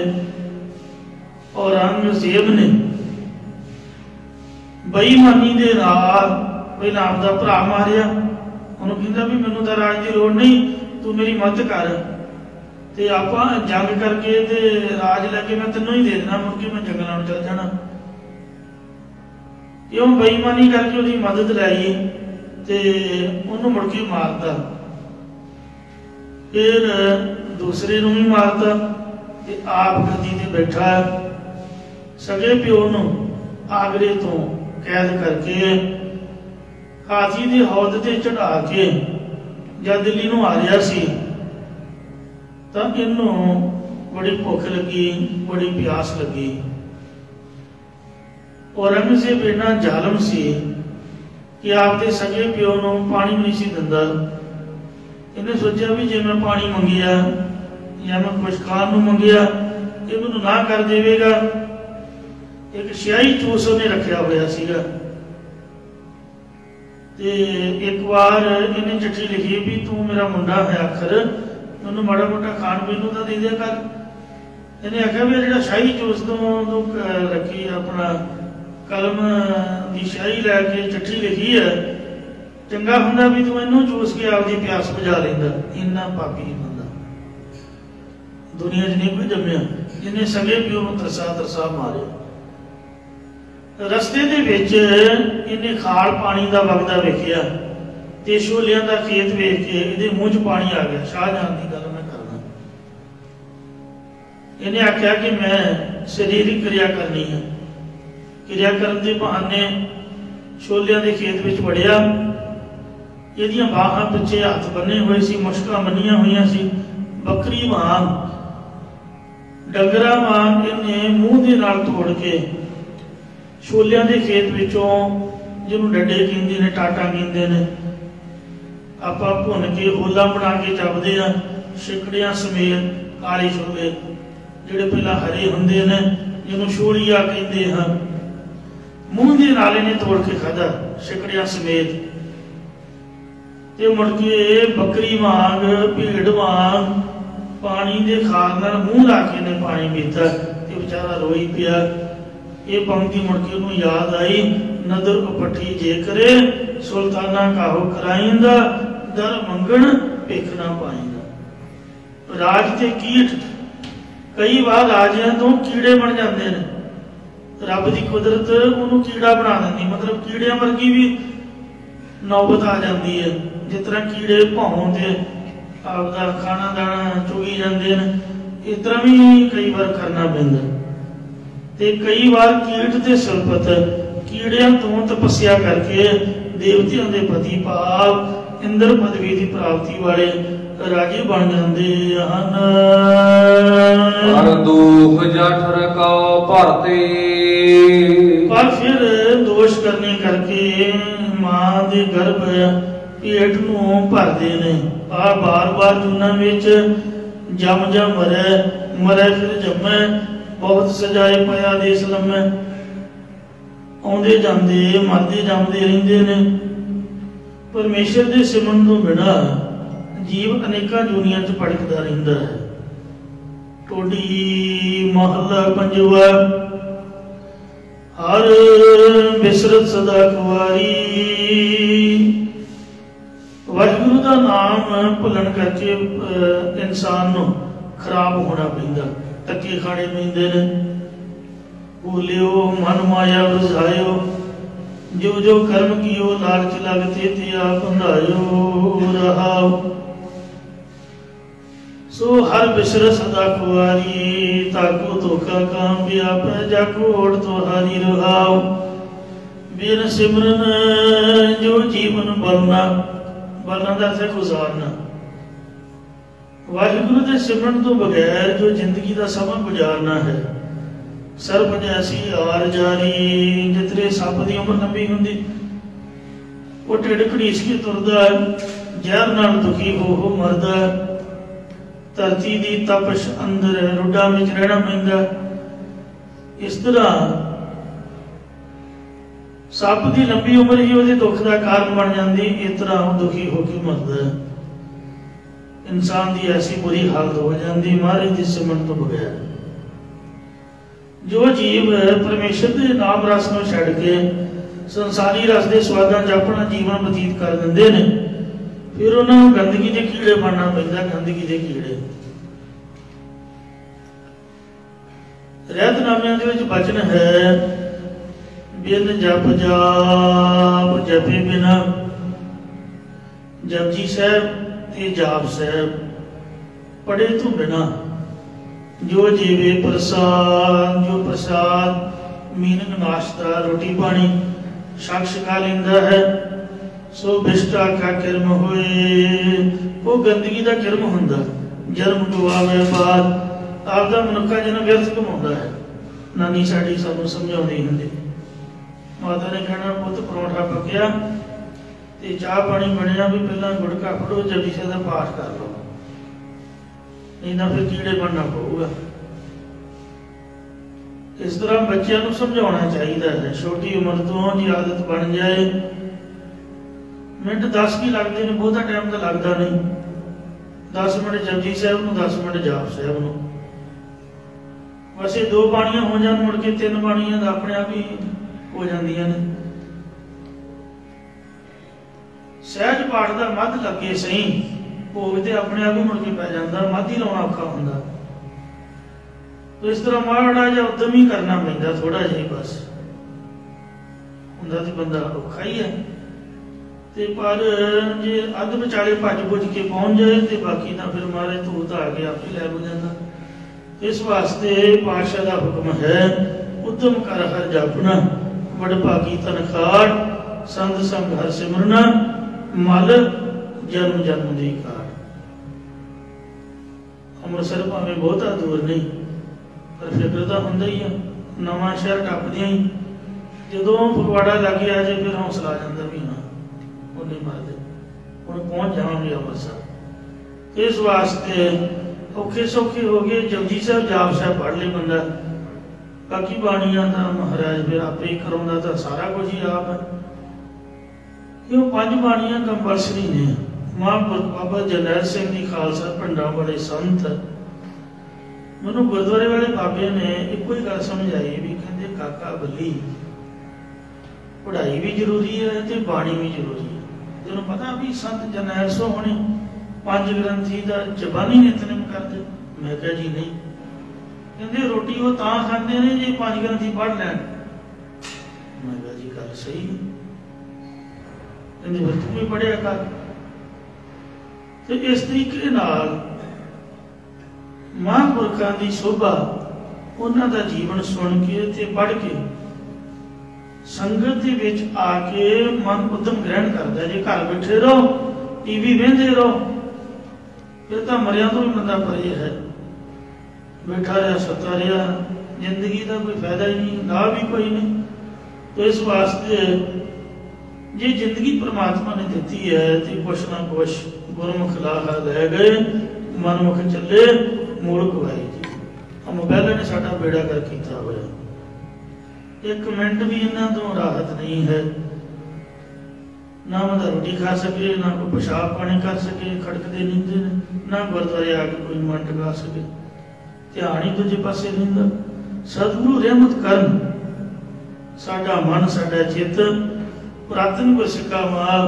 S2: और औरंगजेब ने बेईमानी दे नाल पहला आपदा भरा मारिया। उन्होंने कहंदा भी मैनूं तां राज की लोड़ नहीं, तू मेरी मदद कर ते आपां जंग करके ते राज लैके मैं तैनूं ही दे देना, मुड़ के मैं जंगलां नूं चल जाना। क्यों बेईमानी करके उसकी मदद लाई ते उन्होंने मुड़ के मारता, फिर दूसरे नूं भी मारता ते आप गद्दी ते बैठा। सगे प्यो नूं आगरे तो कैद करके हाथी दे हौद ते चढ़ा के जद दिल्ली नूं आ रहा सी तां इहनूं बड़ी भुख लगी, बड़ी प्यास लगी। औरंगजेब इन्ना जालम सी कि आपके सगे प्यो नूं पानी नहीं सी दिंदा। इन्हें सोचा भी जे मैं पानी मंगिया या मैं कुछ खाण नूं मंगिया ये मैनूं ना कर देवेगा। एक स्याही चूस उन्हें रखा होया सीगा ते एक बार इन्हें चिट्ठी लिखी भी तू मेरा मुंडा है, आखिर मैनूं माड़ा मोटा खाण पीण नूं तां दे दिया कर। इन्हें आख्या भी जिहड़ा शाही चूस तो रखी अपना कलम की शाही लैके चिट्ठी लिखी है, चंगा हुंदा भी तू इनू चूस के आपकी प्यास बुझा लैंदा। इन्ना पापी बंदा दुनिया च नहीं कोई जम्मिया जिन्हें सगे प्यो नूं तरसा तरसा मारिया। रस्ते दे विच इन्हें खाल पानी का वगदा वेखिया ते छोलियां दा खेत वेख के इहदे मूँह च पानी आ गया। शाहजहां की गल मैं करना, इन्हें आख्या कि मैं शरीरिक क्रिया करनी है। क्रिया करन दे बहाने छोलियां दे खेत विच वड़िया। ਇਹਦੀਆਂ ਬਾਹਾਂ ਪਿੱਛੇ ਹੱਥ ਬੰਨੇ ਹੋਏ ਸੀ, ਮੁਸ਼ਕਾਂ ਬੰਨੀਆਂ ਹੋਈਆਂ ਸੀ, ਬੱਕਰੀ ਵਾਂਗ ਡੰਗਰਾਂ ਵਾਂਗ ਇਹਨੇ ਮੂੰਹ ਦੇ ਨਾਲ ਤੋੜ ਕੇ ਛੋਲਿਆਂ ਦੇ ਖੇਤ ਵਿੱਚੋਂ, ਜਿਹਨੂੰ ਡੱਡੇ ਕਹਿੰਦੇ ਨੇ, ਟਾਟਾ ਕਹਿੰਦੇ ਨੇ, ਆਪਾਂ ਭੁੰਨ ਕੇ ਹੋਲਾ ਬਣਾ ਕੇ ਚੱਬਦੇ ਆ, ਛਿਕੜਿਆਂ ਸਮੇਤ ਕਾਲੇ ਛੋਲੇ ਜਿਹੜੇ ਪਹਿਲਾਂ ਹਰੇ ਹੁੰਦੇ ਨੇ, ਜਿਹਨੂੰ ਛੋਲੀਆ ਕਹਿੰਦੇ ਹਨ, ਮੂੰਹ ਦੇ ਨਾਲੇ ਨੇ ਤੋੜ ਕੇ ਖਾਧਾ ਛਿਕੜਿਆਂ ਸਮੇਤ। ਤੇ ਮੁੜ ਕੇ ਬੱਕਰੀ ਵਾਂਗ ਭੀੜ ਵਾਂਗ ਪਾਣੀ ਦੇ ਖਾਰ ਨਾਲ ਮੂੰਹ ਲਾ ਕੇ ਨੇ ਪਾਣੀ ਪੀਤਾ ਤੇ ਵਿਚਾਰਾ ਰੋਈ ਪਿਆ। ਇਹ ਪੰਕਤੀ ਮੁੜ ਕੇ ਉਹਨੂੰ ਯਾਦ ਆਈ, ਨਦਰ ਉਪੱਠੀ ਜੇ ਕਰੇ ਸੁਲਤਾਨਾ ਕਾਹੋ ਕਰਾਈਂਦਾ, ਦਰ ਮੰਗਣ ਭਿੱਖ ਨਾ ਪਾਈਂਦਾ। ਰਾਜ ਤੇ ਕੀਟ, ਕਈ ਵਾਰ ਰਾਜਿਆਂ ਤੋਂ ਕੀੜੇ ਬਣ ਜਾਂਦੇ ਨੇ। ਰੱਬ ਦੀ ਕੁਦਰਤ ਉਹਨੂੰ ਕੀੜਾ ਬਣਾ ਦਿੰਦੀ, ਮਤਲਬ ਕੀੜਿਆਂ ਵਰਗੀ ਵੀ ਨੌਬਤ ਆ ਜਾਂਦੀ ਹੈ। ਜਿਸ ਤਰ੍ਹਾਂ ਕੀੜੇ ਭੌਂ ਤੇ ਆਪਦਾ ਖਾਣਾ ਦਾਣਾ ਚੁਗੀ ਜਾਂਦੇ ਨੇ, ਇਸ ਤਰ੍ਹਾਂ ਵੀ ਕਈ ਵਾਰ ਕਰਨਾ ਪੈਂਦਾ। ਤੇ ਕਈ ਵਾਰ ਕੀਟ ਤੇ ਸੁਰਪਤ, ਕੀੜਿਆਂ ਤੋਂ ਤਪੱਸਿਆ ਕਰਕੇ ਦੇਵਤਿਆਂ ਦੇ ਪਤੀ ਭਾਵ ਇੰਦਰ ਪਦਵੀ ਦੀ ਪ੍ਰਾਪਤੀ ਵਾਲੇ ਰਾਜੇ ਬਣ ਜਾਂਦੇ ਹਨ।
S1: ਹਰ ਦੁਖ ਜਠਰ ਕਉ ਭਰਤੇ,
S2: ਪਰ ਫਿਰ ਦੋਸ਼ ਕਰਨੇ ਕਰਕੇ ਮਾਂ ਦੇ ਗਰਭ ਪੇਟ ਨੂੰ ਭਰਦੇ ਨੇ। ਆ ਬਾਰ-ਬਾਰ ਜੂਨਾਂ ਵਿੱਚ ਜਮ ਜਮ ਮਰੈ, ਮਰੈ ਫਿਰ ਜੰਮੈ, ਬਹੁਤ ਸਜਾਏ ਪਿਆ ਦੇਸ ਲੰਮੈ। ਆਉਂਦੇ ਜਾਂਦੇ ਮਰਦੇ ਜੰਮਦੇ ਰਹਿੰਦੇ ਨੇ। ਪਰਮੇਸ਼ਰ ਦੇ ਸਿਮਰਨ ਤੋਂ ਬਿਨਾਂ ਜੀਵ ਅਨੇਕਾਂ ਜੂਨੀਆਂ 'ਚ ਭਟਕਦਾ ਰਹਿੰਦਾ ਹੈ। ਟੋਡੀ ਮਹੱਲਾ ਪੰਜਵਾ। ਹਰ ਬਿਸਰਤ ਸਦਾ ਕੁਵਾਰੀ, ਵਾਹਿਗੁਰੂ ਦਾ ਨਾਮ ਭੁੱਲਣ ਕਰਕੇ ਇਨਸਾਨ ਨੂੰ ਖਰਾਬ ਹੋਣਾ ਪੈਂਦਾ, ਧੱਕੇ ਖਾਣੇ ਪੈਂਦੇ ਨੇ। ਭੂਲਿਓ ਮਨ ਮਾਇਆ ਬੁਝਾਇਓ, ਜੋ ਜੋ ਕਰਮ ਕੀਓ ਲਾਲਚ ਲਗਤੇ ਤੇ ਆਪ ਬੰਧਾਇਓ ਰਹਾਓ। ਸੋ ਹਰ ਬਿਸਰ ਸਦਾ ਕੁਵਾਰੀ, ਤਾਕੋ ਧੋਖਾ ਕਾਮ ਵਿਆਪੈ, ਜਾਕੋ ਓੜ ਤੁਹਾਰੀ ਰਹਾਓ। ਬਿਨ ਸਿਮਰਨ ਜੋ ਜੀਵਨ ਬਲਨਾ, ਬਲਨਾ ਦਾ ਅਰਥ ਹੈ ਗੁਜ਼ਾਰਨਾ। ਵਾਹਿਗੁਰੂ ਦੇ ਸਿਮਰਨ ਤੋਂ ਬਗੈਰ ਜੋ ਜ਼ਿੰਦਗੀ ਦਾ ਸਮਾਂ ਗੁਜ਼ਾਰਨਾ ਹੈ। ਸਰਪ ਜੈਸੀ ਆਰ ਜਾਰੀ, ਜਿਤਨੇ ਸੱਪ ਦੀ ਉਮਰ ਲੰਬੀ ਹੁੰਦੀ, ਉਹ ਢਿੱਡ ਘੜੀਸ ਕੇ ਤੁਰਦਾ, ਜ਼ਹਿਰ ਨਾਲ ਦੁਖੀ ਹੋ ਮਰਦਾ। ਧਰਤੀ ਦੀ ਤਪਸ਼ ਅੰਦਰ ਰੁੱਡਾਂ ਵਿੱਚ ਰਹਿਣਾ ਪੈਂਦਾ। ਇਸ ਤਰ੍ਹਾਂ ਸੱਪ ਦੀ ਲੰਬੀ ਉਮਰ ਹੀ ਉਹਦੇ ਦੁੱਖ ਦਾ ਕਾਰਨ ਬਣ ਜਾਂਦੀ। ਇਸ ਤਰ੍ਹਾਂ ਉਹ ਦੁਖੀ ਹੋ ਕੇ ਮਰਦਾ। ਇਨਸਾਨ ਦੀ ਐਸੀ ਬੁਰੀ ਹਾਲਤ ਹੋ ਜਾਂਦੀ ਮਹਾਰਾਜ ਦੇ ਸਿਮਰਨ ਤੋਂ ਬਗੈਰ। ਜੋ ਜੀਵ ਪਰਮੇਸ਼ਰ ਦੇ ਨਾਮ ਰਸ ਨੂੰ ਛੱਡ ਕੇ ਸੰਸਾਰੀ ਰਸ ਦੇ ਸਵਾਦਾਂ 'ਚ ਆਪਣਾ ਜੀਵਨ ਬਤੀਤ ਕਰ ਦਿੰਦੇ ਨੇ, ਫਿਰ ਉਹਨਾਂ ਨੂੰ ਗੰਦਗੀ ਦੇ ਕੀੜੇ ਬਣਨਾ ਪੈਂਦਾ। ਗੰਦਗੀ ਦੇ ਕੀੜੇ ਰਹਿਤਨਾਮਿਆਂ ਦੇ ਵਿੱਚ ਬਚਨ ਹੈ, ਬਿਨ ਜਪ ਜਾਪ ਜਪੇ ਬਿਨਾ। ਜਪਜੀ ਸਾਹਿਬ ਤੇ ਜਾਪ ਸਾਹਿਬ ਪੜੇ ਤੋਂ ਬਿਨਾ ਜੋ ਜੀਵੇ ਪ੍ਰਸਾਦ, ਜੋ ਪ੍ਰਸਾਦ ਮੀਨਕ ਨਾਸ਼ਤਾ ਰੋਟੀ ਪਾਣੀ ਸ਼ੱਕ ਛਕਾ ਲੈਂਦਾ ਹੈ, ਸੋ ਬਿਸ਼ਟਾ ਕਾ ਕਿਰਮ ਹੋਏ, ਉਹ ਗੰਦਗੀ ਦਾ ਕਿਰਮ ਹੁੰਦਾ। ਜਨਮ ਗਵਾਵੇ ਬਾਦ, ਆਪਦਾ ਮਨੁੱਖਾ ਜਨਮ ਵਿਅਰਥ ਕਮਾਉਂਦਾ ਹੈ। ਨਾਨੀ ਸਾਡੀ ਸਾਨੂੰ ਸਮਝਾਉਂਦੀ ਹੁੰਦੀ, ਮਾਤਾ ਨੇ ਕਹਿਣਾ, ਪੁੱਤ ਪਰੌਂਠਾ ਪੱਕਿਆ ਤੇ ਚਾਹ ਪਾਣੀ ਬਣਿਆ ਵੀ ਪਹਿਲਾਂ ਗੁੜਕਾ ਫੜੋ, ਜਪਜੀ ਸਾਹਿਬ ਦਾ ਪਾਠ ਕਰ ਲਓ, ਨਹੀਂ ਤਾਂ ਫਿਰ ਕੀੜੇ ਬਣਨਾ ਪਊਗਾ। ਇਸ ਤਰ੍ਹਾਂ ਬੱਚਿਆਂ ਨੂੰ ਸਮਝਾਉਣਾ ਚਾਹੀਦਾ ਹੈ। ਛੋਟੀ ਉਮਰ ਤੋਂ ਜੀ ਆਦਤ ਬਣ ਜਾਏ। ਮਿੰਟ 10 ਕੀ ਲੱਗਦੇ ਨੇ, ਬਹੁਤਾ ਟਾਈਮ ਤਾਂ ਲੱਗਦਾ ਨਹੀਂ। 10 ਮਿੰਟ ਜਪਜੀ ਸਾਹਿਬ ਨੂੰ, 10 ਮਿੰਟ ਜਾਪ ਸਾਹਿਬ ਨੂੰ। ਵੈਸੇ 2 ਬਾਣੀਆਂ ਹੋ ਜਾਣ, ਮੁੜ ਕੇ 3 ਬਾਣੀਆਂ ਦਾ ਆਪਣੇ ਆਪ ਹੀ ਹੋ ਜਾਂਦੀਆਂ ਨੇ। ਸਹਿਜ ਪਾਠ ਦਾ ਮੱਧ ਲੱਗੇ ਸਹੀ, ਭੋਗ ਤੇ ਆਪਣੇ ਆਪ ਹੀ ਮੁੜ ਕੇ ਪੈ ਜਾਂਦਾ। ਮੱਧ ਹੀ ਲਾਉਣਾ ਔਖਾ ਹੁੰਦਾ। ਇਸ ਤਰ੍ਹਾਂ ਮਾੜਾ ਜਿਹਾ ਉਦਮ ਹੀ ਕਰਨਾ ਪੈਂਦਾ, ਥੋੜਾ ਜਿਹਾ ਬਸ ਹੁੰਦਾ ਤੇ ਬੰਦਾ ਔਖਾ ਹੀ ਹੈ। ਤੇ ਪਰ ਜੇ ਅੱਧ ਵਿਚਾਲੇ ਭੱਜ ਭੁੱਜ ਕੇ ਪਹੁੰਚ ਜਾਏ ਤੇ ਬਾਕੀ ਤਾਂ ਫਿਰ ਮਹਾਰਾਜ ਧੂਤ ਆ ਕੇ ਆਪੇ ਲੈ ਹੋ ਜਾਂਦਾ। ਇਸ ਵਾਸਤੇ ਪਾਤਸ਼ਾਹ ਦਾ ਹੁਕਮ ਹੈ, ਉਦਮ ਕਰ ਹਰ ਜਾਪਣਾ, ਵਡਭਾਗੀ ਤਨਖਾੜ, ਸੰਤ ਸੰਗ ਹਰ ਸਿਮਰਨਾ, ਮਲ ਜਨਮ ਜਨਮ ਦੀ ਕਾੜ। ਅੰਮ੍ਰਿਤਸਰ ਭਾਵੇਂ ਬਹੁਤਾ ਦੂਰ ਨਹੀਂ, ਪਰ ਫਿਕਰ ਤਾਂ ਹੁੰਦਾ ਹੀ ਆ। ਨਵਾਂ ਸ਼ਹਿਰ ਟੱਪਦਿਆਂ ਹੀ ਜਦੋਂ ਫਗਵਾੜਾ ਲੱਗ ਆ ਜੇ, ਫਿਰ ਹੌਸਲਾ ਆ ਜਾਂਦਾ ਵੀ ਹਾਂ ਉਹ ਨਹੀਂ ਮਰਦੇ, ਹੁਣ ਪਹੁੰਚ ਜਾਵਾਂਗੇ ਅੰਮ੍ਰਿਤਸਰ। ਇਸ ਵਾਸਤੇ ਔਖੇ ਸੌਖੇ ਹੋ ਗਏ। ਜਪਜੀ ਸਾਹਿਬ ਜਾਪ ਸਾਹਿਬ ਪੜ੍ਹ ਲਈ ਬੰਦਾ, बाकी बाणियां दा महाराज फिर आपे ही कराउंदा तां सारा कुछ ही आप है। ये 5 बाणियां कंपलसरी ने। महापुरख बाबा जरनैल सिंह जी खालसा पिंडां वाले संत मैनूं गुरुद्वारे वाले बाबे ने इक्को ही गल समझाई भी कहंदे काका बली पढ़ाई भी जरूरी है ते बाणी भी जरूरी है। तैनूं पता भी संत जरनैल सिंह होने 5 ग्रंथी दा जबानी नितनेम करदे? मैं कहा जी नहीं। कहंदे रोटी वो तां खांदे ने जे 5 ग्रंथी पढ़ लैण। मैं कहा जी गल सही है। कहंदे फिर तूं भी पढ़िया कर। तो इस तरीके नाल महापुरखां दी शोभा उन्हां दा जीवन सुन के ते पढ़ के संगत दे विच आके मन उद्यम ग्रहण करदा है। जे घर बैठे रहो टीवी वेंदे रहो फिर तो मरिया तो भी बंदा परे है। बैठा रहा सता रहा जिंदगी का कोई फायदा ही नहीं, लाभ भी कोई नहीं। तो इस वास्ते जे जिंदगी परमात्मा ने दी है तो कुछ ना कुछ गुरमुख लाहा लै गए मनमुख चले मूल गवाई जी। मोबाइल ने साडा बेड़ा कर किया होया। 1 मिनट भी इन्हां तो राहत नहीं है। ना बंदा रोटी खा सके, ना कोई पेशाब पानी कर सके, खड़कते नींदे ना गुरुद्वारे आके कोई मन टका सके, ध्यान ही दूजे पासे रहिंदा। सतगुरु रहमत करन साडा मन साडा चित पुरातन गुरसिक्खा माल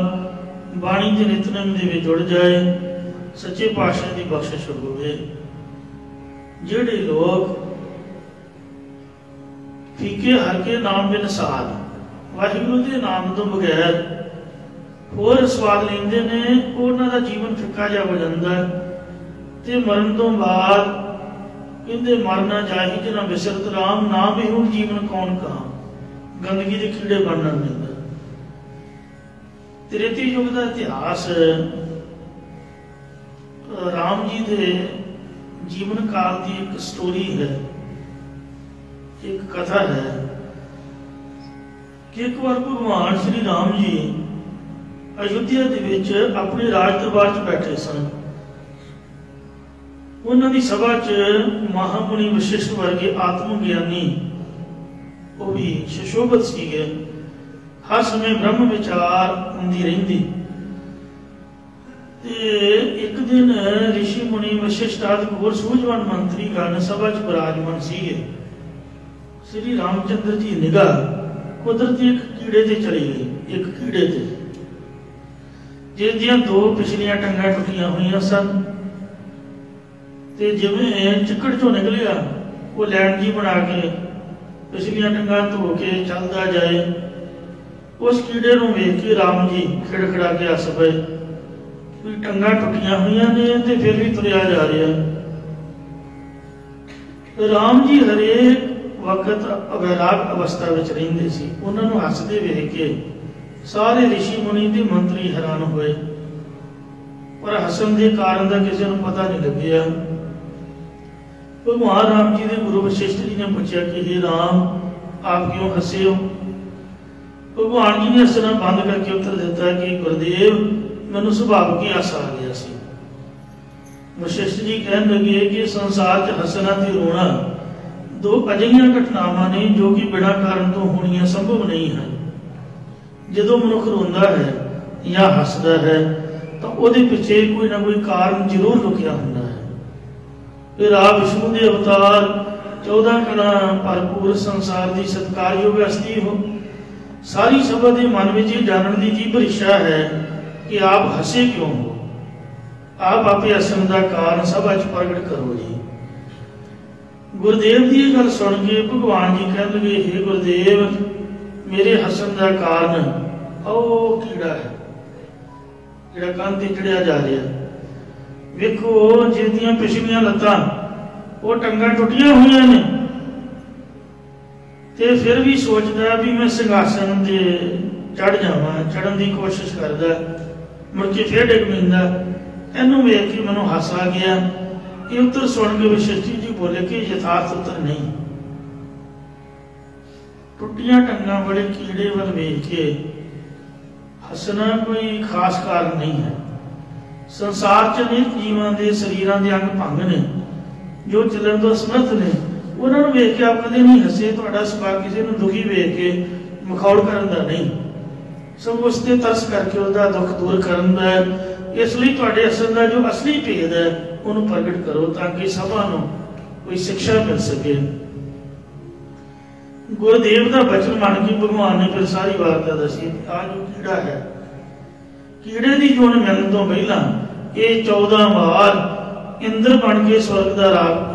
S2: बाणी के नितनेम दे विच जुड़ जाए, सच्चे पातशाह की बख्शिश होवे। जिहड़े लोग फीके हरके नाम बिन साध वाहिगुरू के नाम तो बगैर होर स्वाद लेंदे ने, उन्हां दा जीवन फिक्का जिहा हो जांदा है। ते मरण तो बाद कहंदे मरना जाहि जना विसरत राम, ना भी हुण जीवन कौन कहा, गंदगी के कीड़े बनना मिलदा। त्रेती युग का इतिहास राम जी के जीवन काल की एक स्टोरी है, एक कथा है कि एक बार भगवान श्री राम जी अयोध्या दे विच अपने राज दरबार च बैठे सन। उन्हां दी सभा च महामुनि वशिष्ठ वर्गे आत्म ज्ञानी वो भी सुशोभित सीगे। हर समय ब्रह्म विचार होंदी रहिंदी। एक दिन ऋषि मुनि वशिष्ठ आदि होर सूझवान मंत्री गण सभा च विराजमान सीगे। श्री रामचंद्र जी निगाह कुदरती एक कीड़े ते चली गई। एक कीड़े ते जिसदियां 2 पिछलियां टंगां टुटियां हुई सन ते जिवें चिकड़ चों निकलिया वो लैंड जी बना के पिछलियां टंगां धो के चलदा जाए। उस कीड़े नूं वेख के राम जी खिड़खड़ा के हस पे भी टंगां टुटियां हुई ने ते फिर भी तुरिया जा रहा। राम जी हरेक वक्त अवैराग अवस्था में रहिंदे सी। उन्हां नूं हसदे वेख के सारे ऋषि मुनि ते मंत्री हैरान होए, पर हसन के कारण का किसी को पता नहीं लग्या। भगवान राम जी के गुरु वशिष्ठ जी ने पूछा कि हे राम आप क्यों हसे हो? भगवान जी ने हसना बंद करके उत्तर दिता कि गुरुदेव मैनू सुभाव की आस आ गया सी। वशिष्ठ जी कहन लगे कि संसार च हसना ते रोना 2 अजिहियां घटनावां ने जो कि बिना कारण तो होनियां संभव नहीं है। जदों मनुख रोंदा है या हसदा है तो उहदे पिछे कोई ना कोई कारण जरूर लुकिया हुंदा है। फिर आप विष्णु के अवतार 14 कला भरपूर संसार की सत्कारयोग हस्ती हो। सारी सभा के मन में ये जानने की तीव्र इच्छा है कि आप हसे क्यों हो। आप आपे हसन का कारण सभा च प्रगट करो जी। गुरुदेव की गल सुन के भगवान जी कह लगे हे गुरुदेव मेरे हसन का कारण ओ कीड़ा है जिहड़ा कंध ते चढ़िया जा रहा। वेखो जिहदियां पिछलियां लत्तां वो टंगां टुटियां हुई ने ते फिर भी सोचता भी मैं सिंघासन ते चढ़ जावां, चढ़न की कोशिश करदा, मुड़ के फिर डिग पैंदा। इहनूं वेख के मैनूं हस आ गया। ये उत्तर सुन के वशिष्ठ जी बोले कि यथार्थ उत्तर नहीं। टुटियां टंगां वाले कीड़े वाल वेख के हसना कोई खास कारण नहीं है। संसार च अनेक जीवां दे शरीरां दे अंग भंग ने जो चलन तो असमर्थ ने, उन्होंने वेख के आप कदे नहीं हसे। तुहाडा सुभाव किसी को दुखी वेख के मखौल करन दा नहीं, सब उस ते तरस करके उसका दुख दूर करन दा है। इसलिए तुहाडे असल का जो असली भेद है उन्होंने प्रगट करो ताकि सभा नूं कोई शिक्षा मिल सके। गुरुदेव का बचन मन के भगवान ने फिर सारी वार्ता दसी। आ जो कीड़ा है, कीड़े की चोण मिलने तो पहला ये 14 बार इंद्र बन के स्वर्ग का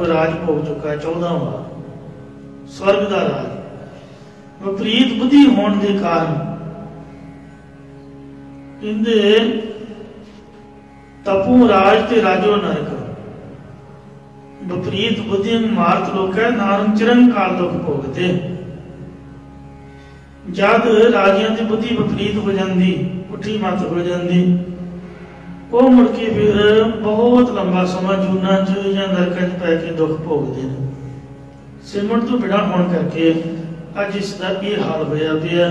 S2: राज भोग चुका है। 14 बार स्वर्ग का राज विपरीत बुद्धि होने के कारण कहते तपू राज ते राजो नरक। विपरीत बुद्धि मार्त लोग नारन चिरंकाल दुख भोगते। जब राजियां की बुद्धि विपरीत हो जाती, पुठी मत हो जाती, वो मुड़ के फिर बहुत लंबा समा जूना च या नरक च पै के दुख भोगते हैं। सिमरन तो बिना होने करके अज इसका ये हाल होया पिया।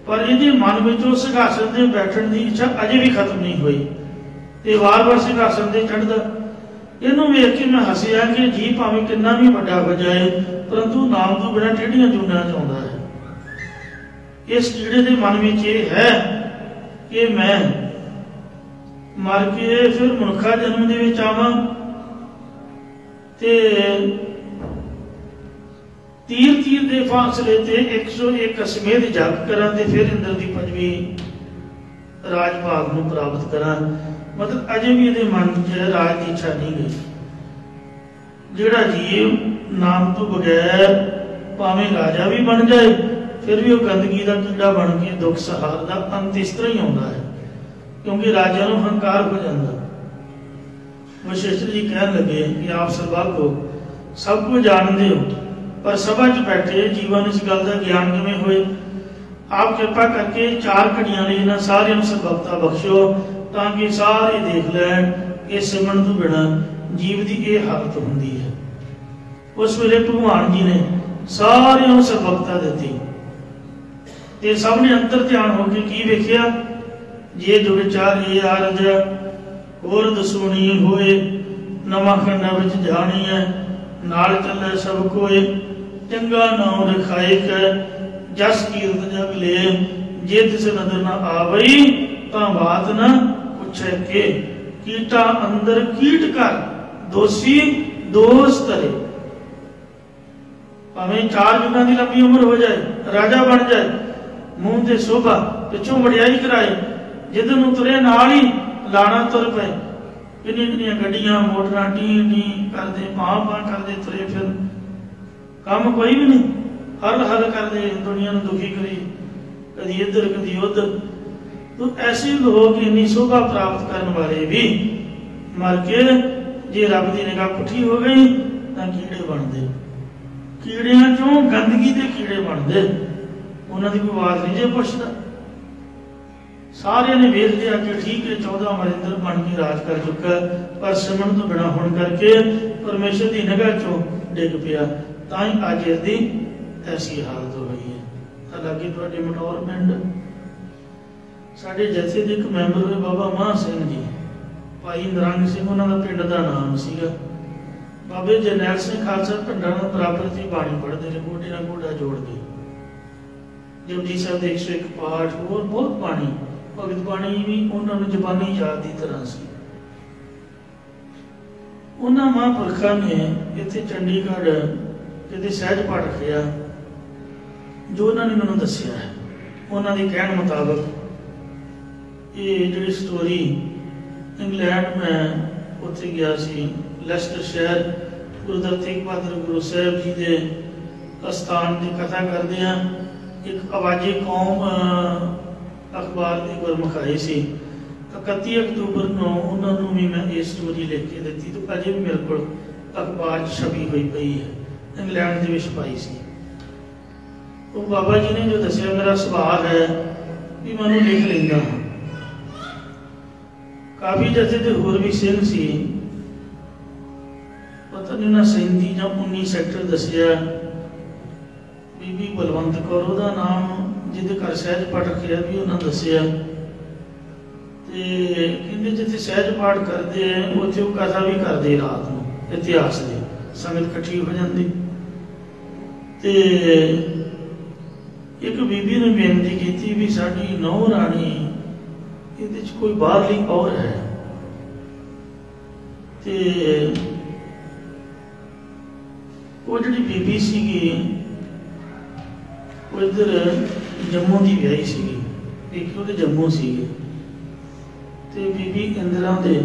S2: पर ये मन में उस सिंघासन से बैठने की इच्छा अजे भी खत्म नहीं हुई तो वार वार सिंघासन से चढ़ता। इनू वेख के मैं हसिया कि जी भावें कितना भी बड़ा हो जाए परंतु नाम तो बिना टेढ़ियां जूना चाहता है। इस कीड़े के मन में ये है कि मैं मर के फिर मनुखा जन्म के आवां ते तीर तीर के फासले ते 101 अश्वमेध जग करा ते फिर इंद्र की 5वीं राजभाग नूं प्राप्त करा। मतलब अजे भी ये मन च राज की इच्छा नहीं गई। जिहड़ा जीव नाम तो बगैर भावें राजा भी बन जाए फिर भी वो गंदगी का कीड़ा बन के दुख सहार का अंत इस तरह ही आता है, क्योंकि राजा को हंकार हो जाता। वशिष्ठ जी कह लगे कि आप सर्वज्ञ हो, सब कुछ जानते हो, पर सभा च बैठे जीवन इस गल का ज्ञान किवें होए। आप कृपा करके 4 घड़ियां लिए इन्हां सारियां नूं सर्वज्ञता बख्शो ताकि सारे देख लैन कि सिमरन तो बिना जीव की यह हालत होंदी है। उस वेले भगवान जी ने सारियां नूं सर्वज्ञता दी ते सब ने अंतर ध्यान होकर की वेख्या, जे जुग चारे आरज होर दसूनी होए, नवा खंडा विच जानी है, नाल चले सब कोए, चंगा नाम रखाए कै, जस कीरत जग ले, जे तिस नदर न आवई, तां बात न पूछे के, कीटा अंदर कीट कर, दोषी दोष तरे। भावें 4 युगां की लंबी उम्र हो जाए, राजा बन जाए, मूँह ते शोभा, पिछों वडियाई कराए, जिधर नूं तुरे नाल ही लाना तुर पे, किन्नियां किन्नियां गड्डियां मोटरां टी टी करते भां भां करते तुरे फिर, काम कोई भी नहीं, हल हल करते दुनिया नूं दुखी करी, कदी इधर कदी उधर। तो ऐसे लोग इन्नी शोभा प्राप्त करने वाले भी मर के जे रब की निगाह पुठी हो गई तो कीड़े बनते। कीड़ियां चों गंदगी के कीड़े बनते, उन्होंने कोई आवाज नहीं जे पुछता। सारे ने वेख लिया कि ठीक है 14 मरिंदर बन के राज कर चुका, पर सिमरन तो बिना होने करके परमेश्वर की निगाह चों डिग पिया, ताई अज इसकी ऐसी हालत हुई है। हालांकि तुहाडे मटौर पिंड साडे जथे के एक मैंबर हुए बाबा मां सिंह जी, भाई नरंग सिंह उन्होंने पिंड का नाम सीगा। बाबे जरनैल सिंह खालसा पिंडा बराबर की बाणी पढ़ते रहे, गोडे नाल गोडा जोड़ के, जपजी साहब के 101 पाठ और बहुत बाणी, भगत बाणी भी उन्होंने जबानी याद की तरह से। उन्होंने महापुरखा ने इतने चंडीगढ़ कितने सहज पाठ रखा, जो उन्होंने मैंने दसिया है उन्होंने कहने मुताबिक ये जी स्टोरी इंग्लैंड में उत्थे गया सी, लेस्टर शहर, गुरुद्वारा तेग बहादुर गुरु साहब जी के अस्थान की कथा करते हैं। एक आवाज़ी कौम अखबार की गुरमुख आई सी, 31 अक्तूबर को उन्होंने भी मैं ये स्टोरी लिख के दी, तो अजे भी मेरे को अखबार छपी हुई पई है, इंग्लैंड के छपाई सी। तो बाबा जी ने जो दसिया, मेरा सुभाव है कि मैं लिख लेंदा हाँ। काफ़ी जथे तो होर भी सिंह सी, पता नहीं ना 37 या 19 सैक्टर दसिया। बीबी बलवंत कौर उहदा नाम, जिहदे घर सहज पाठ रखिया भी उन्होंने दसिया। ते कहंदे जिथे सहज पाठ करते हैं उत्थे वो कथा भी करते रात को, इतिहास की संगत इकट्ठी हो जाती। ਤੇ ਇੱਕ ਬੀਬੀ ਨੇ ਬੇਨਤੀ ਕੀਤੀ ਵੀ ਸਾਡੀ ਨੌਂ ਰਾਣੀ ਇਹਦੇ 'ਚ ਕੋਈ ਬਾਹਰਲੀ ਔਰ ਹੈ। ਤੇ ਉਹ ਜਿਹੜੀ ਬੀਬੀ ਸੀਗੀ ਉਹ ਇੱਧਰ ਜੰਮੂ ਦੀ ਵਿਆਹੀ ਸੀਗੀ, ਇੱਕ ਉਹਦੇ ਜੰਮੂ ਸੀਗੇ। ਤੇ ਬੀਬੀ ਇੰਦਰਾ ਦੇ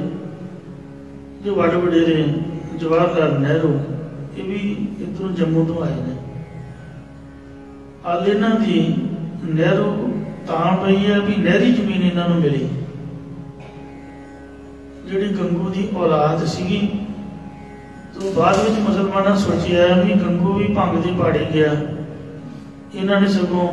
S2: ਜੋ ਵੱਡ ਵਡੇਰੇ ਜਵਾਹਰ ਲਾਲ ਨਹਿਰੂ ਇਹ ਵੀ ਇੱਧਰੋਂ ਜੰਮੂ ਤੋਂ ਆਏ ਨੇ। ਹਾਲੇ ਇਹਨਾਂ ਦੀ ਨਹਿਰੂ ਤਾਂ ਪਈ ਹੈ ਵੀ ਨਹਿਰੀ ਜ਼ਮੀਨ ਇਹਨਾਂ ਨੂੰ ਮਿਲੀ। ਜਿਹੜੀ ਗੰਗੂ ਦੀ ਔਲਾਦ ਸੀਗੀ ਤੋਂ ਬਾਅਦ ਵਿੱਚ ਮੁਸਲਮਾਨਾਂ ਸੋਚਿਆ ਵੀ ਗੰਗੂ ਵੀ ਭੰਗ ਦੇ ਪਾੜੇ ਗਿਆ। ਇਹਨਾਂ ਨੇ ਸਗੋਂ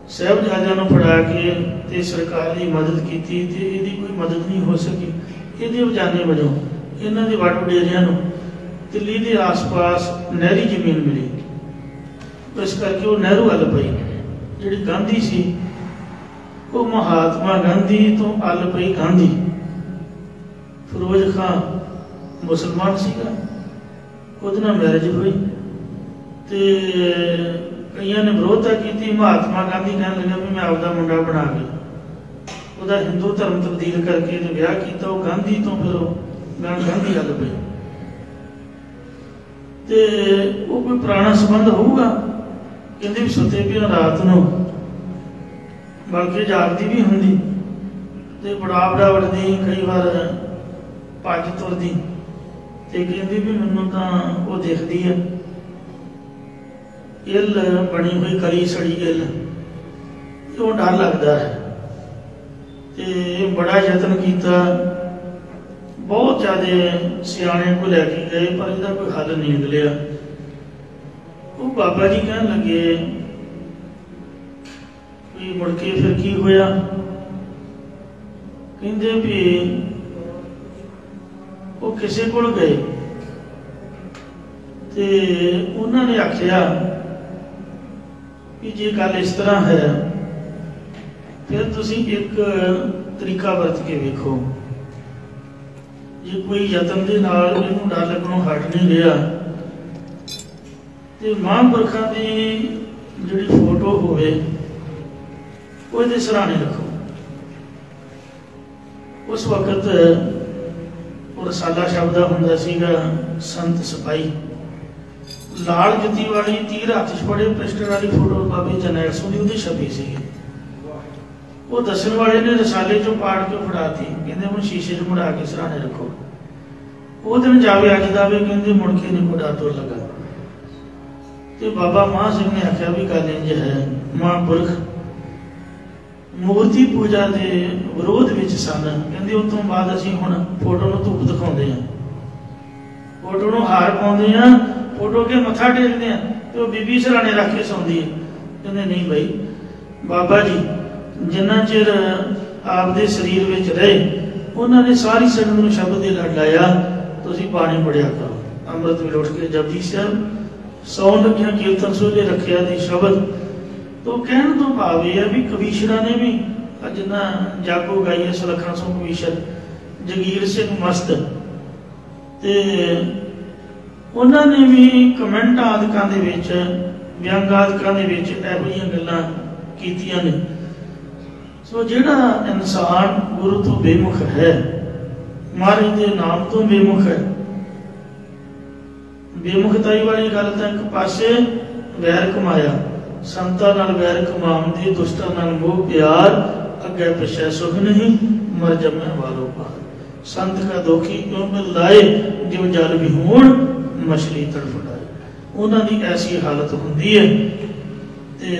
S2: ਸਾਹਿਬਜ਼ਾਦਿਆਂ ਨੂੰ ਫੜਾ ਕੇ ਤੇ ਸਰਕਾਰ ਦੀ ਮਦਦ ਕੀਤੀ ਤੇ ਇਹਦੀ ਕੋਈ ਮਦਦ ਨਹੀਂ ਹੋ ਸਕੀ। ਇਹਦੇ ਵਜਾਨੇ ਵਜੋਂ ਇਹਨਾਂ ਦੇ ਵੱਡ ਵਡੇਰਿਆਂ ਨੂੰ ਦਿੱਲੀ ਦੇ ਆਸ-ਪਾਸ ਨਹਿਰੀ ਜ਼ਮੀਨ ਮਿਲੀ। ਇਸ ਕਰਕੇ ਉਹ ਨਹਿਰੂ ਵੱਲ ਪਈ। ਜਿਹੜੀ ਗਾਂਧੀ ਸੀ ਉਹ ਮਹਾਤਮਾ ਗਾਂਧੀ ਤੋਂ ਅੱਲ ਪਈ ਗਾਂਧੀ। ਫਿਰੋਜ਼ ਖਾਨ ਮੁਸਲਮਾਨ ਸੀਗਾ, ਉਹਦੇ ਨਾਲ ਮੈਰਿਜ ਹੋਈ ਤੇ ਕਈਆਂ ਨੇ ਵਿਰੋਧਤਾ ਕੀਤੀ। ਮਹਾਤਮਾ ਗਾਂਧੀ ਕਹਿਣ ਲੱਗਾ ਵੀ ਮੈਂ ਆਪਦਾ ਮੁੰਡਾ ਬਣਾ ਕੇ ਉਹਦਾ ਹਿੰਦੂ ਧਰਮ ਤਬਦੀਲ ਕਰਕੇ ਤੇ ਵਿਆਹ ਕੀਤਾ। ਉਹ ਗਾਂਧੀ ਤੋਂ ਫਿਰ ਉਹ ਗਾਂਧੀ ਗੱਲ ਪਈ ਤੇ ਉਹ ਕੋਈ ਪੁਰਾਣਾ ਸੰਬੰਧ ਹੋਊਗਾ। ਕਹਿੰਦੇ ਵੀ ਸੁੱਤੇ ਪਿਆ ਰਾਤ ਨੂੰ ਬਲਕਿ ਜਾਗਦੀ ਵੀ ਹੁੰਦੀ ਤੇ ਬੜਾ ਵੜਦੀ, ਕਈ ਵਾਰ ਭੱਜ ਤੁਰਦੀ ਤੇ ਕਹਿੰਦੀ ਵੀ ਮੈਨੂੰ ਤਾਂ ਉਹ ਦਿਖਦੀ ਹੈ ਇੱਲ ਬਣੀ ਹੋਈ ਕਲੀ ਸੜੀ ਇੱਲ, ਉਹ ਡਰ ਲੱਗਦਾ ਹੈ। ਤੇ ਬੜਾ ਯਤਨ ਕੀਤਾ, ਬਹੁਤ ਜ਼ਿਆਦਾ ਸਿਆਣੇ ਕੋਲ ਲੈ ਕੇ ਗਏ ਪਰ ਇਹਦਾ ਕੋਈ ਹੱਲ ਨਹੀਂ ਨਿਕਲਿਆ। ਉਹ ਬਾਬਾ ਜੀ ਕਹਿਣ ਲੱਗੇ ਵੀ ਮੁੜ ਕੇ ਫਿਰ ਕੀ ਹੋਇਆ। ਕਹਿੰਦੇ ਵੀ ਉਹ ਕਿਸੇ ਕੋਲ ਗਏ ਤੇ ਉਹਨਾਂ ਨੇ ਆਖਿਆ ਕਿ ਜੇ ਗੱਲ ਇਸ ਤਰ੍ਹਾਂ ਹੈ ਫਿਰ ਤੁਸੀਂ ਇੱਕ ਤਰੀਕਾ ਵਰਤ ਕੇ ਵੇਖੋ। ਜੇ ਕੋਈ ਯਤਨ ਦੇ ਨਾਲ ਇਹਨੂੰ ਡਰ ਲੱਗਣੋਂ ਹਟ ਨਹੀਂ ਰਿਹਾ ਤੇ ਮਹਾਂਪੁਰਖਾਂ ਦੀ ਜਿਹੜੀ ਫੋਟੋ ਹੋਵੇ ਉਹ ਇਹਦੇ ਸਿਰਹਾਣੇ ਰੱਖੋ। ਉਸ ਵਕਤ ਉਹ ਰਸਾਲਾ ਸ਼ਬਦ ਹੁੰਦਾ ਸੀਗਾ ਸੰਤ ਸਿਪਾਹੀ, ਲਾਲ ਜੁੱਤੀ ਵਾਲੀ, ਤੀਰ ਹੱਥ 'ਚ ਫੜੇ ਪਿਸਟਲ ਵਾਲੀ ਫੋਟੋ ਬਾਬੇ ਜਰਨੈਲ ਸਿੰਘ ਦੀ ਉਹਦੀ ਛਪੀ ਸੀਗੀ। ਉਹ ਦੱਸਣ ਵਾਲੇ ਨੇ ਰਸਾਲੇ 'ਚੋਂ ਪਾੜ ਕੇ ਫੜਾਤੀ, ਕਹਿੰਦੇ ਹੁਣ ਸ਼ੀਸ਼ੇ 'ਚ ਮੁੜਾ ਕੇ ਸਿਰਹਾਣੇ ਰੱਖੋ। ਉਹ ਦਿਨ ਜਾਵੇ ਅੱਜ ਦਾ ਵੀ ਕਹਿੰਦੇ ਮੁੜ ਕੇ ਨਹੀਂ ਕੋਈ ਡਰ ਤੁਰ ਲੱਗਾ। ਤੇ ਬਾਬਾ ਮਹਾਂ ਸਿੰਘ ਨੇ ਆਖਿਆ ਵੀ ਗੱਲ ਇੰਝ ਹੈ, ਮਹਾਂਪੁਰਖ ਮੂਰਤੀ ਪੂਜਾ ਦੇ ਵਿਰੋਧ ਵਿੱਚ ਸਨ। ਕਹਿੰਦੇ ਉਸ ਤੋਂ ਬਾਅਦ ਅਸੀਂ ਹੁਣ ਫੋਟੋ ਨੂੰ ਧੂਪ ਦਿਖਾਉਂਦੇ ਹਾਂ, ਫੋਟੋ ਨੂੰ ਹਾਰ ਪਾਉਂਦੇ ਹਾਂ, ਫੋਟੋ ਕੇ ਮੱਥਾ ਟੇਕਦੇ ਹਾਂ ਤੇ ਉਹ ਬੀਬੀ ਸਿਰਹਾਣੇ ਰੱਖ ਕੇ ਸੌਂਦੀ ਹੈ। ਕਹਿੰਦੇ ਨਹੀਂ ਬਈ ਬਾਬਾ ਜੀ ਜਿੰਨਾ ਚਿਰ ਆਪਦੇ ਸਰੀਰ ਵਿੱਚ ਰਹੇ ਉਹਨਾਂ ਨੇ ਸਾਰੀ ਸੰਗਤ ਨੂੰ ਸ਼ਬਦ ਦੇ ਲੜ ਲਾਇਆ। ਤੁਸੀਂ ਪਾਣੀ ਪੜਿਆ ਕਰੋ, ਅੰਮ੍ਰਿਤ ਵੇਲੇ ਉੱਠ ਕੇ ਜਪਜੀ ਸਾਹਿਬ, ਸੌਣ ਲੱਗਿਆ ਕੀਰਤਨ ਸੋਹਲੇ ਰੱਖਿਆ ਦੇ ਸ਼ਬਦ। ਤੋਂ ਕਹਿਣ ਤੋਂ ਭਾਵ ਇਹ ਹੈ ਵੀ ਕਵੀਸ਼ਰਾਂ ਨੇ ਵੀ ਅੱਜ ਨਾ ਜਾਗੋ ਗਾਈ ਹੈ, ਸੁਲੱਖਣਾ ਸਿੰਘ ਕਵੀਸ਼ਰ, ਜਗੀਰ ਸਿੰਘ ਮਸਤ, ਤੇ ਉਹਨਾਂ ਨੇ ਵੀ ਕਮੈਂਟ ਆਦਿਕਾਂ ਦੇ ਵਿੱਚ, ਵਿਅੰਗ ਆਦਿਕਾਂ ਦੇ ਵਿੱਚ ਇਹੋ ਜਿਹੀਆਂ ਗੱਲਾਂ ਕੀਤੀਆਂ ਨੇ। ਸੋ ਜਿਹੜਾ ਇਨਸਾਨ ਗੁਰੂ ਤੋਂ ਬੇਮੁਖ ਹੈ, ਮਹਾਰਾਜ ਦੇ ਨਾਮ ਤੋਂ ਬੇਮੁਖ ਹੈ, ਬੇਮੁਖਤਾਈ ਵਾਲੀ ਗੱਲ ਤਾਂ ਇੱਕ ਪਾਸੇ ਵੈਰ ਕਮਾਇਆ, ਸੰਤਾਂ ਨਾਲ ਵੈਰ ਕਮਾਉਂਦੇ, ਦੁਸ਼ਟਾਂ ਨਾਲ ਮੋਹ ਪਿਆਰ, ਅੱਗੇ ਪਿਛੇ ਸੁਖ ਨਹੀਂ, ਮਰ ਜਮੈ ਵਾਲੋ ਪਾਰ। संत का दोखी क्यों मिल लाए, जो जल भी होण मछली तड़फड़ाए। उन्हां दी ऐसी हालत हुंदी है ते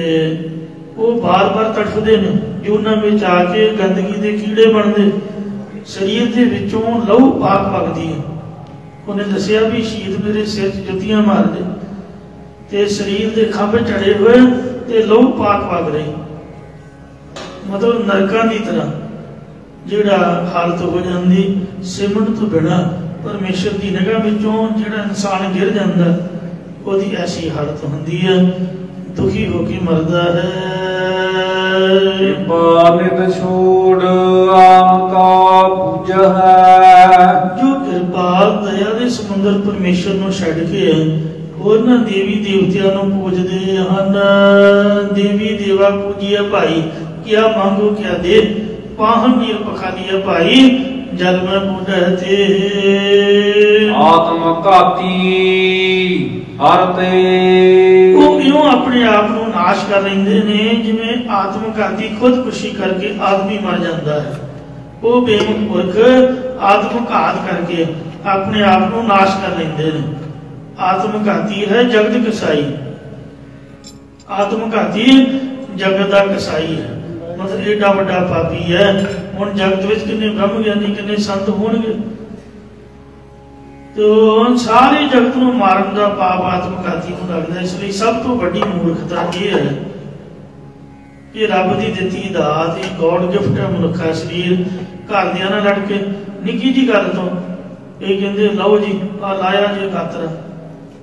S2: वो बार बार तड़फदे ने, जो उन्हां विच आके गंदगी दे कीड़े बनदे, शरीर दे विचों लहू पाक वगदी है। उन्हें दसिया भी शहीद मेरे सिर च जुत्तियां मारदे ते शरीर दे खंभ चढ़े हुए ते लहू पाक वग रही, मतलब नरकां दी तरह ਜਿਹੜਾ ਹਾਲਤ ਹੋ ਜਾਂਦੀ। ਸਿਮਰਨ ਤੋਂ ਬਿਨਾਂ ਪਰਮੇਸ਼ਰ ਦੀ ਨਿਗਾਹ ਵਿੱਚੋਂ ਜਿਹੜਾ ਇਨਸਾਨ ਗਿਰ ਜਾਂਦਾ, ਉਹਦੀ ਐਸੀ ਹਾਲਤ ਹੁੰਦੀ ਹੈ, ਦੁਖੀ ਹੋ ਕੇ ਮਰਦਾ ਹੈ।
S1: ਨਿਤ ਛੋੜ ਆਮ ਕਾ ਪੂਜ ਹੈ,
S2: ਜੋ ਕਿਰਪਾਲ ਦਇਆ ਦੇ ਸਮੁੰਦਰ ਪਰਮੇਸ਼ਰ ਨੂੰ ਛੱਡ ਕੇ होरना देवी देवतियां नूं पूजदे हन। देवी देवा पूजिए भाई, क्या मांगो क्या दे, पाहन नीर पखालिए भाई, जल में बूढ़े थे।
S1: आत्म घाती हरते
S2: वो क्यों अपने आप को नाश कर लेंदे ने, जिवें आत्मघाती खुदकुशी करके आदमी मर जाता है। वो बेमुख पुरख आत्मघात करके अपने आप को नाश कर लेंदे ने। आत्मघाती है जगत कसाई, आत्मघाती जगत का कसाई है, मतलब एडा वड्डा पापी है। हुण जगत विच किन्ने ब्रह्म ज्ञानी किन्ने संत होणगे, तो सारे जगत को मारन का पाप आत्मघाती को लगता। इसलिए सब तो बड़ी मूर्खता यह है कि रब की दिती दात गॉड गिफ्ट है मनुखा शरीर, घरदियां नाल लड़ के निक्की जी गल तो ये कहते लो जी आ लाया जी कातरा,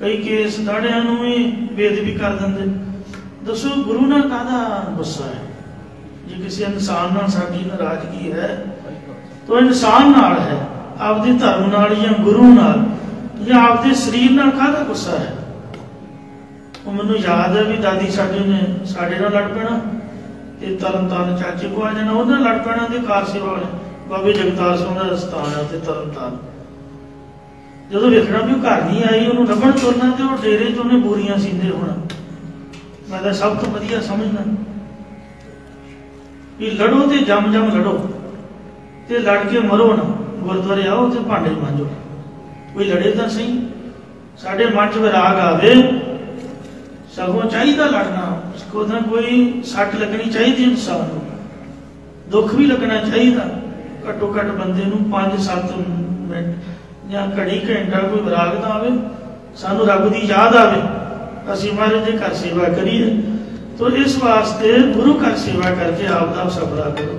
S2: कई केस दाड़ियां नूं भी बेदबी कर देंगे। दसो गुरु नाल काहदा गुस्सा है? जे किसी इंसान नाल साडी नाराजगी है तो इंसान नाल है, आपदे धर्म नाल या गुरु नाल या आपदे शरीर नाल काहदा गुस्सा है? मैनूं याद है भी दादी साडी ने साडे नाल लड़ पैना ते तरनताਰਨ चाचे को आ जाना, उहदे नाल लड़ पैना ते कार सेवा वाले बाबे जगतार ਸਿੰਘ ਦਾ ਸਥਾਨ है ते तरनताਰਨ। ਜਦੋਂ ਵੇਖਣਾ ਵੀ ਉਹ ਘਰ ਨਹੀਂ ਆਈ, ਉਹਨੂੰ ਲੱਭਣ ਤੁਰਨਾ ਤੇ ਉਹ ਡੇਰੇ 'ਚ ਉਹਨੇ ਬੋਰੀਆਂ ਸੀਂਦੇ ਹੋਣਾ। ਮੈਂ ਤਾਂ ਸਭ ਤੋਂ ਵਧੀਆ ਸਮਝਦਾ ਵੀ ਲੜੋ ਤੇ ਜੰਮ ਲੜੋ ਤੇ ਲੜ ਕੇ ਮਰੋ ਨਾ, ਗੁਰਦੁਆਰੇ ਆਓ ਤੇ ਭਾਂਡੇ ਮਾਂਜੋ, ਕੋਈ ਲੜੇ ਤਾਂ ਸਹੀ। ਸਾਡੇ ਮਨ 'ਚ ਵਿਰਾਗ ਆਵੇ, ਸਗੋਂ ਚਾਹੀਦਾ ਲੜਨਾ, ਕੋਈ ਨਾ ਕੋਈ ਸੱਟ ਲੱਗਣੀ ਚਾਹੀਦੀ ਇਨਸਾਨ ਨੂੰ, ਦੁੱਖ ਵੀ ਲੱਗਣਾ ਚਾਹੀਦਾ। ਘੱਟੋ ਘੱਟ ਬੰਦੇ ਨੂੰ 5-7 ਮਿੰਟ ਜਾਂ ਘੜੀ ਘੰਟਾ ਕੋਈ ਵਿਰਾਗ ਤਾਂ ਆਵੇ, ਸਾਨੂੰ ਰੱਬ ਦੀ ਯਾਦ ਆਵੇ, ਅਸੀਂ ਮਹਾਰਾਜ ਦੇ ਘਰ ਸੇਵਾ ਕਰੀਏ। तो इस वास्ते गुरु घर सेवा करके आप दा सफला करो।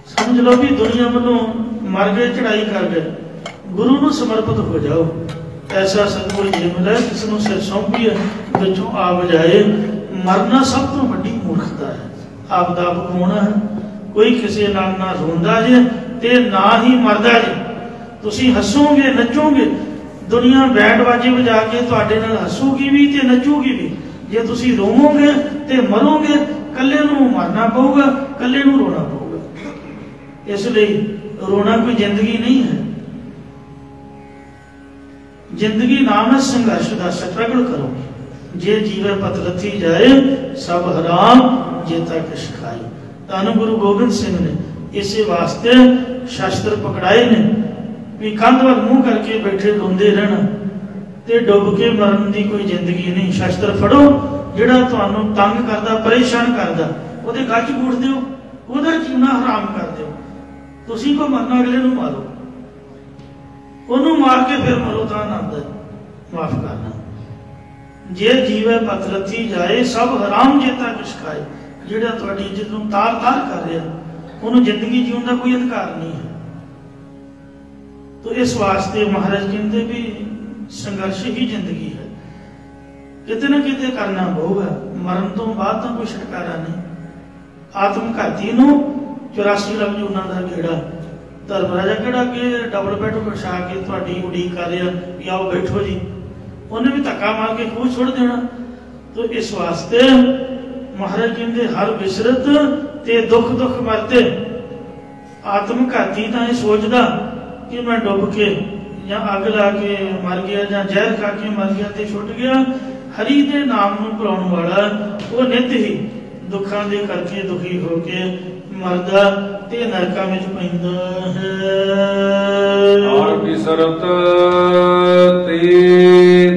S2: समझ लो भी दुनिया वालों मर गए, चढ़ाई कर गए, गुरु ਨੂੰ समर्पित हो जाओ। ऐसा सतगुर जी मिले जिसनों सिर सौंपिए विचों आ बजाए। मरना सब तो बड़ी मूर्खता है, आप दा पकाउणा है। कोई किसी नाल ना रोंदा जे ते ना ही मरदा जे। तुसीं हसोगे नचोगे, दुनिया बैंड बाजे बजा के तुहाडे नाल हसूगी भी ते नचूगी भी। जे तुसी रोवोगे ते मरोगे, कल्ले नूं मरना पऊगा, कल्ले नूं रोना पऊगा। इसलिए रोना कोई जिंदगी नहीं है। जिंदगी नाम है संघर्ष का, स्ट्रगल करो। जे जीवे पत लथी जाए सब हराम जेता किश खाई। धन गुरु गोबिंद सिंह ने इसे वास्ते शास्त्र पकड़ाए ने भी कंध वाल मुंह करके बैठे रोंदे रहना ते डुब के मरन की कोई जिंदगी नहीं। शास्त्र फड़ो, जिहड़ा तुहानूं तंग करदा परेशान करदा उहदे गच बूट दिओ, उहदा जीना हराम कर दिओ। तुसीं को मरना अगले नूं मारो, उहनूं मार के फिर मरो तां आनंद है। माफ करना, जे जीवे पत लथी जाए सब हराम जेता किश खाए। जिहड़ा तुहाडी इज्जत नूं तार तार कर रिहा, उहनूं जिंदगी जीउण दा कोई अधिकार नहीं है। तो इस वास्ते महाराज कहते भी संघर्ष ही जिंदगी है, किते ना किते करना पऊगा। मरण तो बाद तो कोई छुटकारा नहीं। आत्मघाती नूं 84 लख जूना का घेड़ा, धर्मराजा किहड़ा कि डबल बैठ बिछा के तुहाडी उड़ीक कर रहा कि आओ बैठो जी, उन्हें भी धक्का मार के खूह छोड़ देना। तो इस वास्ते महाराज कहते हर विसरत ते दुख दुख मरते। आत्मघाती तो यह सोचता कि मैं डुब के या अग ला के मर गया या जहर खा के मर गया तो छुट गया। हरि दे नाम नूं भुलाउण वाला वो नित ही दुखों दे करके दुखी होके मरदा ते नरकां विच पैंदा है।
S1: और बिसरत ते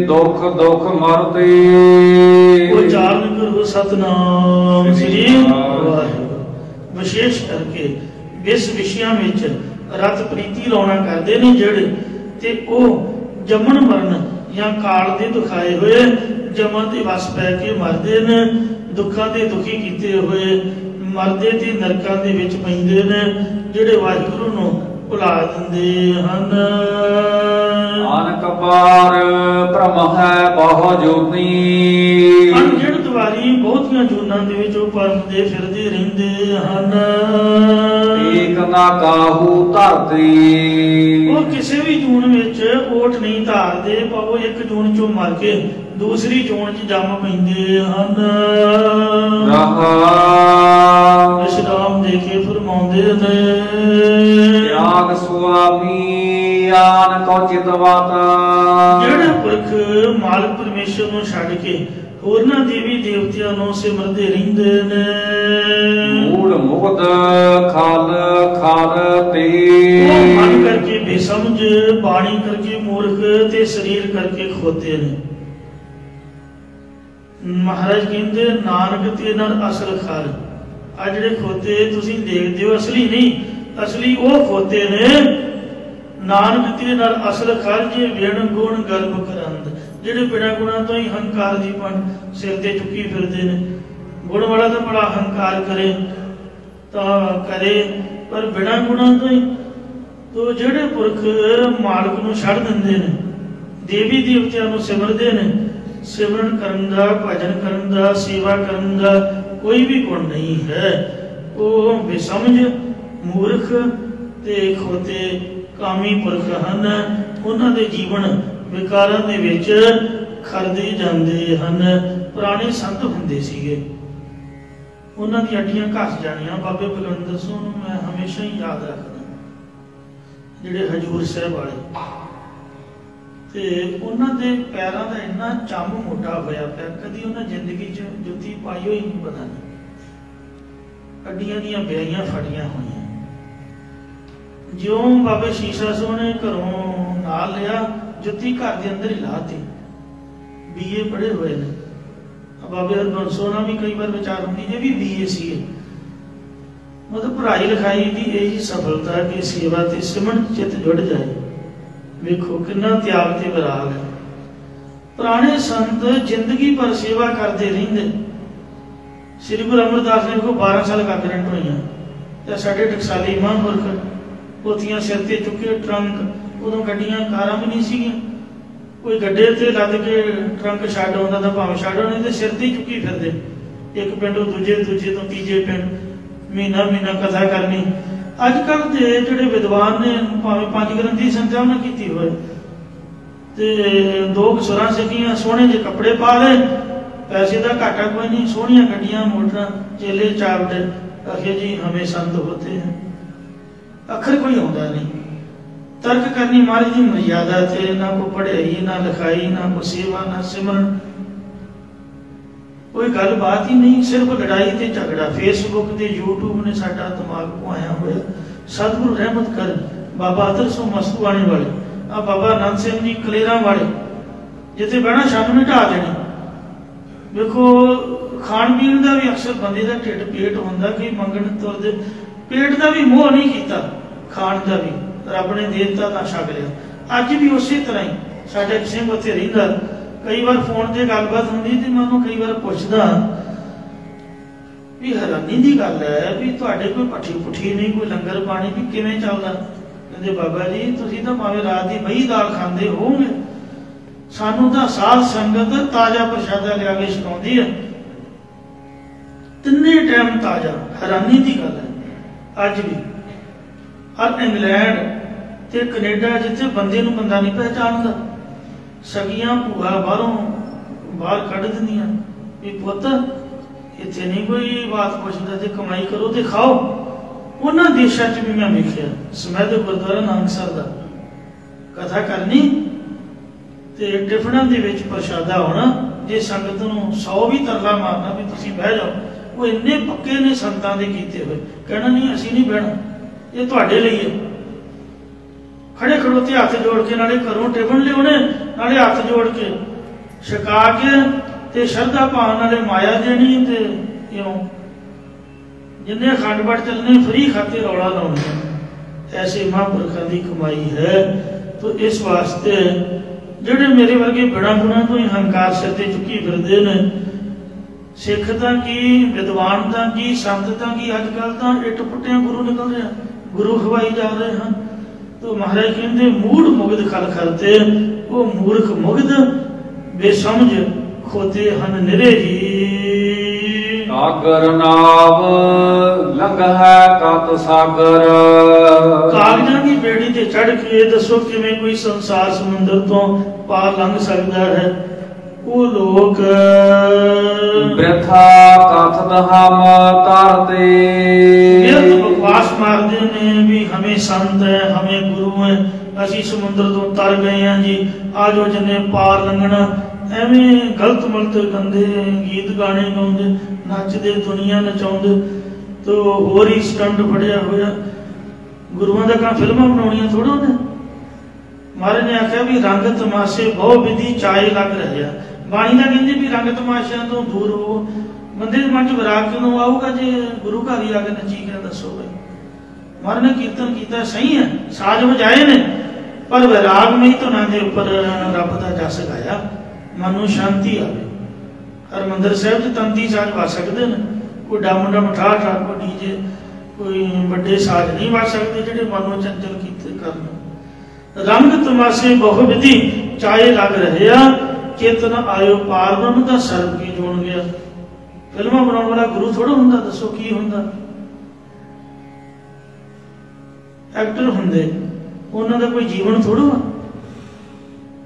S1: दुख दुख मरते।
S2: उचारण करो सतनाम श्री वाहिगुरू। विशेष करके इस विषयां विच रत प्रीति लाउणा करदे ने जिहड़े ते ओ जमन मरण या काल दे दुखाए हुए जमन दे वस पै के मरदे ने। दुखों दे दुखी कीते हुए मरदे ते नरकां दे विच पैंदे ने, जिहड़े वाहिगुरू नूं भुला दिंदे हन।
S1: नानक पार भ्रम है बहु जोनी।
S2: अणगिण द्वारी बहुतियां जूनां दे विच ओ परमदे फिरदे रहिंदे हन।
S1: एक ना काहू धरती।
S2: वो किसी भी जून विच ओट नहीं धारते, पर वो एक जून चों मर के दूसरी जून च जम पैंदे हन। विश्राम दे के फरमाउंदे ने
S1: त्याग सुआमी आन को चितवत।
S2: जेड़े पुरख मालिक परमेश्वर नूं छड्ड के होरना देवी देवतियां नूं सिमरदे रहिंदे ने।
S1: मूड मुग्ध खल खल ते।
S2: वो मन करके बेसमझ, बाणी करके मूर्ख ते शरीर करके खोते ने। महाराज कहते नानक ते नर असल खर। आ जिहड़े खोते तुसीं देखदे हो असली नहीं, असली वो खोते ने। नानक ते नर असल खर जे विण गुण गर्भ करंद। ਜਿਹੜੇ ਬਿਨਾਂ ਗੁਣਾਂ ਤੋਂ ਹੀ ਹੰਕਾਰ ਦੀ ਪਣ ਸਿਰ ਤੇ ਚੁੱਕੀ ਫਿਰਦੇ ਨੇ। ਗੁਣ ਵਾਲਾ ਤਾਂ ਬੜਾ ਹੰਕਾਰ ਕਰੇ ਤਾਂ ਕਰੇ, ਪਰ ਬਿਨਾਂ ਗੁਣਾਂ ਤੋਂ ਹੀ ਤੋ ਜਿਹੜੇ ਪੁਰਖ ਮਾਲਕ ਨੂੰ ਛੱਡ ਦਿੰਦੇ ਨੇ, ਦੇਵੀ ਦੇਵਤਿਆਂ ਨੂੰ ਸਿਮਰਦੇ ਨੇ, ਸਿਮਰਨ ਕਰਨ ਦਾ, ਭਜਨ ਕਰਨ ਦਾ, ਸੇਵਾ ਕਰਨ ਦਾ ਕੋਈ ਵੀ ਗੁਣ ਨਹੀਂ ਹੈ। ਉਹ ਬੇਸਮਝ, ਮੂਰਖ ਤੇ ਖੋਤੇ ਕਾਮੀ ਪੁਰਖ ਹਨ। ਉਹਨਾਂ ਦੇ ਜੀਵਨ ਵਿਕਾਰਾਂ ਦੇ ਵਿੱਚ ਖਰਦੇ ਜਾਂਦੇ ਹਨ। ਪੁਰਾਣੇ ਸੰਤ ਹੁੰਦੇ ਸੀਗੇ, ਉਹਨਾਂ ਦੀਆਂ ਅੱਡੀਆਂ ਘਸ ਜਾਣੀਆਂ। ਬਾਬੇ ਬਲਵੰਦਰ ਸਿੰਘ ਨੂੰ ਮੈਂ ਹਮੇਸ਼ਾ ਹੀ ਯਾਦ ਰੱਖਦਾ, ਜਿਹੜੇ ਹਜੂਰ ਸਾਹਿਬ ਵਾਲੇ। ਤੇ ਉਹਨਾਂ ਦੇ ਪੈਰਾਂ ਦਾ ਇੰਨਾ ਚੰਮ ਮੋਟਾ ਹੋਇਆ ਪਿਆ, ਕਦੀ ਉਹਨਾਂ ਜ਼ਿੰਦਗੀ 'ਚ ਜੁੱਤੀ ਪਾਈ ਹੋਈ ਨਹੀਂ, ਪਤਾ ਨਹੀਂ। ਅੱਡੀਆਂ ਦੀਆਂ ਵਿਆਹੀਆਂ ਫੜੀਆਂ ਹੋਈਆਂ। ਜਿਉਂ ਬਾਬੇ ਸ਼ੀਸ਼ਾ ਸਿੰਘ ਨੇ ਘਰੋਂ ਨਾਲ ਲਿਆ, ਜੁੱਤੀ ਘਰ ਦੇ ਅੰਦਰ ਹੀ ਲਾਤੀ। BA ਪੜ੍ਹੇ ਹੋਏ ਨੇ। ਬਾਬੇ ਹਰਬੰਸ ਸੋਨਾ ਵੀ ਕਈ ਵਾਰ ਵਿਚਾਰ ਹੁੰਦੀ, ਇਹ ਵੀ BA ਸੀ। ਮਤਲਬ ਪੜ੍ਹਾਈ ਲਿਖਾਈ ਦੀ ਇਹੀ ਸਫਲਤਾ ਕਿ ਸੇਵਾ ਤੇ ਸਿਮਰਨ ਚਿੱਤ ਜੁੜ ਜਾਏ। ਵੇਖੋ ਕਿੰਨਾ ਤਿਆਗ ਤੇ ਵਿਰਾਗ ਹੈ। ਪੁਰਾਣੇ ਸੰਤ ਜ਼ਿੰਦਗੀ ਭਰ ਸੇਵਾ ਕਰਦੇ ਰਹਿੰਦੇ। ਸ੍ਰੀ ਗੁਰੂ ਅਮਰਦਾਸ ਨੇ ਕੋ 12 ਸਾਲ ਕਾਗਰੈਂਟ ਹੋਈਆਂ, ਤੇ ਸਾਡੇ ਟਕਸਾਲੀ ਮਹਾਂਪੁਰਖ ਪੋਥੀਆਂ ਸਿਰ ਤੇ ਚੁੱਕੇ, ਟਰੰਕ। ਉਦੋਂ ਗੱਡੀਆਂ ਕਾਰਾਂ ਵੀ ਨਹੀਂ ਸੀਗੀਆਂ, ਕੋਈ ਗੱਡੇ ਤੇ ਲੱਦ ਕੇ ਟਰੰਕ ਛੱਡ ਆਉਂਦਾ ਤਾਂ ਭਾਵੇਂ ਛੱਡ ਆਉਣੇ, ਤੇ ਸਿਰ ਤੇ ਹੀ ਚੁੱਕੀ ਫਿਰਦੇ। ਇੱਕ ਪਿੰਡੋਂ ਦੂਜੇ, ਦੂਜੇ ਤੋਂ ਤੀਜੇ ਪਿੰਡ, ਮਹੀਨਾ ਮਹੀਨਾ ਕਥਾ ਕਰਨੀ। ਅੱਜ ਕੱਲ੍ਹ ਦੇ ਜਿਹੜੇ ਵਿਦਵਾਨ ਨੇ, ਭਾਵੇਂ 5 ਗ੍ਰੰਥੀ ਸੰਥਿਆ ਉਹਨਾਂ ਕੀਤੀ ਹੋਏ, ਤੇ 2 ਸੁਰਾਂ ਸਿੱਖੀਆਂ, ਸੋਹਣੇ ਜਿਹੇ ਕੱਪੜੇ ਪਾ ਲਏ, ਪੈਸੇ ਦਾ ਘਾਟਾ ਕੋਈ ਨਹੀਂ, ਸੋਹਣੀਆਂ ਗੱਡੀਆਂ ਮੋਟਰਾਂ, ਚੇਲੇ ਚਾਵੜੇ, ਆਖੇ ਜੀ ਹਮੇ ਸੰਤ ਹੋਤੇ ਹੈ। ਅੱਖਰ ਕੋਈ ਆਉਂਦਾ ਨਹੀਂ। ਤਰਕ ਕਰਨੀ ਮਹਾਰਾਜ ਦੀ ਮਰਿਆਦਾ ਤੇ ਨਾ ਕੋਈ ਪੜ੍ਹਾਈ, ਨਾ ਲਿਖਾਈ, ਨਾ ਕੋਈ ਸੇਵਾ, ਨਾ ਸਿਮਰਨ, ਕੋਈ ਗੱਲਬਾਤ ਹੀ ਨਹੀਂ। ਸਿਰਫ ਲੜਾਈ ਤੇ ਝਗੜਾ। ਫੇਸਬੁੱਕ ਤੇ YouTube ਨੇ ਸਾਡਾ ਦਿਮਾਗ ਪੁਆਇਆ ਹੋਇਆ। ਸਤਿਗੁਰੂ ਰਹਿਮਤ ਕਰ। ਬਾਬਾ ਅਤਰ ਸਿੰਘ ਮਸਤੂਆਣੇ ਵਾਲੇ, ਆ ਬਾਬਾ ਆਨੰਦ ਸਿੰਘ ਜੀ ਕਲੇਰਾਂ ਵਾਲੇ, ਜਿੱਥੇ ਬਹਿਣਾ ਸ਼ਾਮ ਨੂੰ ਢਾ ਦੇਣੀ। ਵੇਖੋ ਖਾਣ ਪੀਣ ਦਾ ਵੀ ਅਕਸਰ ਬੰਦੇ ਦਾ ਢਿੱਡ ਪੇਟ ਹੁੰਦਾ, ਕਿ ਮੰਗਣ ਤੁਰਦੇ। ਪੇਟ ਦਾ ਵੀ ਮੋਹ ਨਹੀਂ ਕੀਤਾ, ਖਾਣ ਦਾ ਵੀ ਰੱਬ ਨੇ ਦੇ ਦਿੱਤਾ ਤਾਂ ਛਕ ਲਿਆ। ਅੱਜ ਵੀ ਉਸੇ ਤਰ੍ਹਾਂ ਹੀ ਸਾਡਾ ਇੱਕ ਸਿੰਘ ਉੱਥੇ ਰਹਿੰਦਾ। ਕਈ ਵਾਰ ਫੋਨ ਤੇ ਗੱਲਬਾਤ ਹੁੰਦੀ ਤੇ ਮੈਂ ਉਹਨੂੰ ਕਈ ਵਾਰ ਪੁੱਛਦਾ ਵੀ ਹੈਰਾਨੀ ਦੀ ਗੱਲ ਹੈ ਵੀ ਤੁਹਾਡੇ ਕੋਈ ਭੱਠੀ ਪੁੱਠੀ ਨਹੀਂ, ਕੋਈ ਲੰਗਰ ਪਾਣੀ ਵੀ ਕਿਵੇਂ ਚੱਲਦਾ? ਕਹਿੰਦੇ ਬਾਬਾ ਜੀ ਤੁਸੀਂ ਤਾਂ ਭਾਵੇਂ ਰਾਤ ਦੀ ਬਹੀ ਦਾਲ ਖਾਂਦੇ ਹੋਵੋਗੇ, ਸਾਨੂੰ ਤਾਂ ਸਾਧ ਸੰਗਤ ਤਾਜ਼ਾ ਪ੍ਰਸ਼ਾਦਾ ਲਿਆ ਕੇ ਛਕਾਉਂਦੀ ਹੈ, ਤਿੰਨੇ ਟਾਈਮ ਤਾਜ਼ਾ। ਹੈਰਾਨੀ ਦੀ ਗੱਲ ਹੈ। ਅੱਜ ਵੀ ਹਰ ਇੰਗਲੈਂਡ ਤੇ ਕੈਨੇਡਾ, ਜਿੱਥੇ ਬੰਦੇ ਨੂੰ ਬੰਦਾ ਨਹੀਂ ਪਹਿਚਾਣਦਾ, ਸਗੀਆਂ ਭੂਆ ਬਾਹਰ ਕੱਢ ਦਿੰਦੀਆਂ ਵੀ ਪੁੱਤ ਇੱਥੇ ਨਹੀਂ ਕੋਈ ਬਾਤ ਪੁੱਛਦਾ, ਤੇ ਕਮਾਈ ਕਰੋ ਤੇ ਖਾਓ। ਉਹਨਾਂ ਦੇਸ਼ਾਂ 'ਚ ਵੀ ਮੈਂ ਵੇਖਿਆ। ਸਮੈਦ ਗੁਰਦੁਆਰਾ ਨਾਨਕਸਰ ਦਾ ਕਥਾ ਕਰਨੀ ਤੇ ਟਿਫਨਾਂ ਦੇ ਵਿੱਚ ਪ੍ਰਸ਼ਾਦਾ ਹੋਣਾ। ਜੇ ਸੰਗਤ ਨੂੰ 100 ਵੀ ਤਰਲਾ ਮਾਰਨਾ ਵੀ ਤੁਸੀਂ ਬਹਿ ਜਾਓ, ਉਹ ਇੰਨੇ ਪੱਕੇ ਨੇ ਸੰਤਾਂ ਦੇ ਕੀਤੇ ਹੋਏ। ਕਹਿਣਾ ਨਹੀਂ ਅਸੀਂ ਨਹੀਂ ਬਹਿਣਾ, ਇਹ ਤੁਹਾਡੇ ਲਈ ਹੈ। ਖੜੇ ਖੜੋਤੇ ਹੱਥ ਜੋੜ ਕੇ, ਨਾਲੇ ਘਰੋਂ ਟਿਫਨ ਲਿਆਉਣੇ, ਨਾਲੇ ਹੱਥ ਜੋੜ ਕੇ ਛਕਾ ਕੇ, ਤੇ ਸ਼ਰਧਾ ਭਾਵ ਨਾਲੇ ਮਾਇਆ ਦੇਣੀ। ਤੇ ਇਉਂ ਜਿੰਨੇ ਅਖੰਡ ਪਾਠ ਚੱਲਣੇ ਫਰੀ ਖਾਤੇ ਰੌਲਾ ਲਾਉਣਾ। ਐਸੇ ਮਹਾਂਪੁਰਖਾਂ ਦੀ ਕਮਾਈ ਹੈ। ਤੋ ਇਸ ਵਾਸਤੇ ਜਿਹੜੇ ਮੇਰੇ ਵਰਗੇ ਬਿਨਾਂ ਗੁਣਾਂ ਤੋਂ ਹੀ ਹੰਕਾਰ ਸਿਰ ਤੇ ਚੁੱਕੀ ਫਿਰਦੇ ਨੇ, ਸਿੱਖ ਤਾਂ ਕੀ, ਵਿਦਵਾਨ ਤਾਂ ਕੀ, ਸੰਤ ਤਾਂ ਕੀ, ਅੱਜ ਕੱਲ੍ਹ ਤਾਂ ਇੱਟ ਪੁੱਟਿਆਂ ਗੁਰੂ ਨਿਕਲ ਰਿਹਾ, ਗੁਰੂ ਖਵਾਈ ਜਾ ਰਹੇ ਹਨ। ਤੋ ਮਹਾਰਾਜ ਕਹਿੰਦੇ ਮੂੜ ਮੁਗਧ ਖਲ ਖਲਤੇ। ਉਹ ਮੂਰਖ ਮੁਗਧ ਬੇਸਮਝ ਖੋਤੇ ਹਨ ਨਿਰੇ ਹੀ।
S1: ਆਗਰ ਨਾਵ ਲੰਘੈ ਕਤ ਸਾਗਰ।
S2: ਕਾਗਜ਼ਾਂ ਦੀ ਬੇੜੀ ਤੇ ਚੜ ਕੇ ਦੱਸੋ ਕਿਵੇਂ ਕੋਈ ਸੰਸਾਰ ਸਮੁੰਦਰ ਤੋਂ ਪਾਰ ਲੰਘ ਸਕਦਾ ਹੈ। ਉਹ ਲੋਕ
S1: ਬ੍ਰਿਥਾ ਕਥ ਹਮ ਤਰਤੇ।
S2: ਇਹ ਬਕਵਾਸ ਮਾਰਦੇ ਨੇ ਵੀ ਹਮੇ ਸੰਤ ਹੈ, ਹਮੇ ਗੁਰੂ ਹੈ, ਅਸੀਂ ਸਮੁੰਦਰ ਤੋਂ ਤਰ ਗਏ ਹਾਂ ਜੀ, ਆ ਜੋ ਜਿੰਨੇ ਪਾਰ ਲੰਘਣਾ। ਐਵੇਂ ਗਲਤ ਮਲਤ ਗੰਦੇ ਗੀਤ ਗਾਣੇ ਗਾਉਂਦੇ, ਨੱਚਦੇ, ਦੁਨੀਆ ਨਚਾਉਂਦੇ, ਤੇ ਹੋਰ ਹੀ ਸਟੰਟ ਫੜਿਆ ਹੋਇਆ। ਗੁਰੂਆਂ ਦਾ ਕੰਮ ਫਿਲਮਾਂ ਬਣਾਉਣੀਆਂ ਥੋੜ੍ਹਾ ਨੇ। ਮਹਾਰਾਜ ਨੇ ਆਖਿਆ ਵੀ ਰੰਗ ਤਮਾਸ਼ੇ ਬਹੁ ਵਿਧੀ ਚਾਏ ਲੱਗ ਰਿਹਾ। ਬਾਣੀ ਦਾ ਕਹਿੰਦੇ ਵੀ ਰੰਗ ਤਮਾਸ਼ਿਆਂ ਤੋਂ ਦੂਰ ਹੋ। ਬੰਦੇ ਦੇ ਮਨ 'ਚ ਵਿਰਾਗ ਕਦੋਂ ਆਊਗਾ ਜੇ ਗੁਰੂ ਘਰ ਹੀ ਆ ਕੇ ਨੱਚੀ ਕੇ ਦੱਸੋ ਬਈ। ਮਹਾਰਾਜ ਨੇ ਕੀਰਤਨ ਕੀਤਾ ਸਹੀ ਹੈ, ਸਾਜ਼ ਵਜਾਏ ਨੇ, ਪਰ ਵਿਰਾਗਮਈ ਧੁਨਾਂ ਦੇ ਉੱਪਰ ਰੱਬ ਦਾ ਜਸ ਗਾਇਆ, ਮਨ ਨੂੰ ਸ਼ਾਂਤੀ ਆਵੇ। ਹਰਿਮੰਦਰ ਸਾਹਿਬ 'ਚ ਤੰਤੀ ਸਾਜ਼ ਵੱਜ ਸਕਦੇ ਨੇ, ਕੋਈ ਡੰਮ ਡੰਮ ਠਾਹ ਠਾਹ, ਕੋਈ ਡੀਜੇ, ਕੋਈ ਵੱਡੇ ਸਾਜ਼ ਨਹੀਂ ਵੱਜ ਸਕਦੇ ਜਿਹੜੇ ਮਨ ਨੂੰ ਚੰਚਲ ਕੀਤੇ ਕਰਨ। ਰੰਗ ਤਮਾਸ਼ੇ ਬਹੁ ਵਿਧੀ ਚਾਏ ਲੱਗ ਰਹੇ ਆ, ਚੇਤਨ ਆਇਓ ਪਾਰ ਬ੍ਰਹਮ ਦਾ ਸਰਬ ਕੀ ਜੋਣ ਗਿਆ। ਫਿਲਮਾਂ ਬਣਾਉਣ ਵਾਲਾ ਗੁਰੂ ਥੋੜਾ ਹੁੰਦਾ, ਦੱਸੋ ਕੀ ਹੁੰਦਾ। ਐਕਟਰ ਹੁੰਦੇ, ਉਹਨਾਂ ਦਾ ਕੋਈ ਜੀਵਨ ਥੋੜਾ ਵਾ।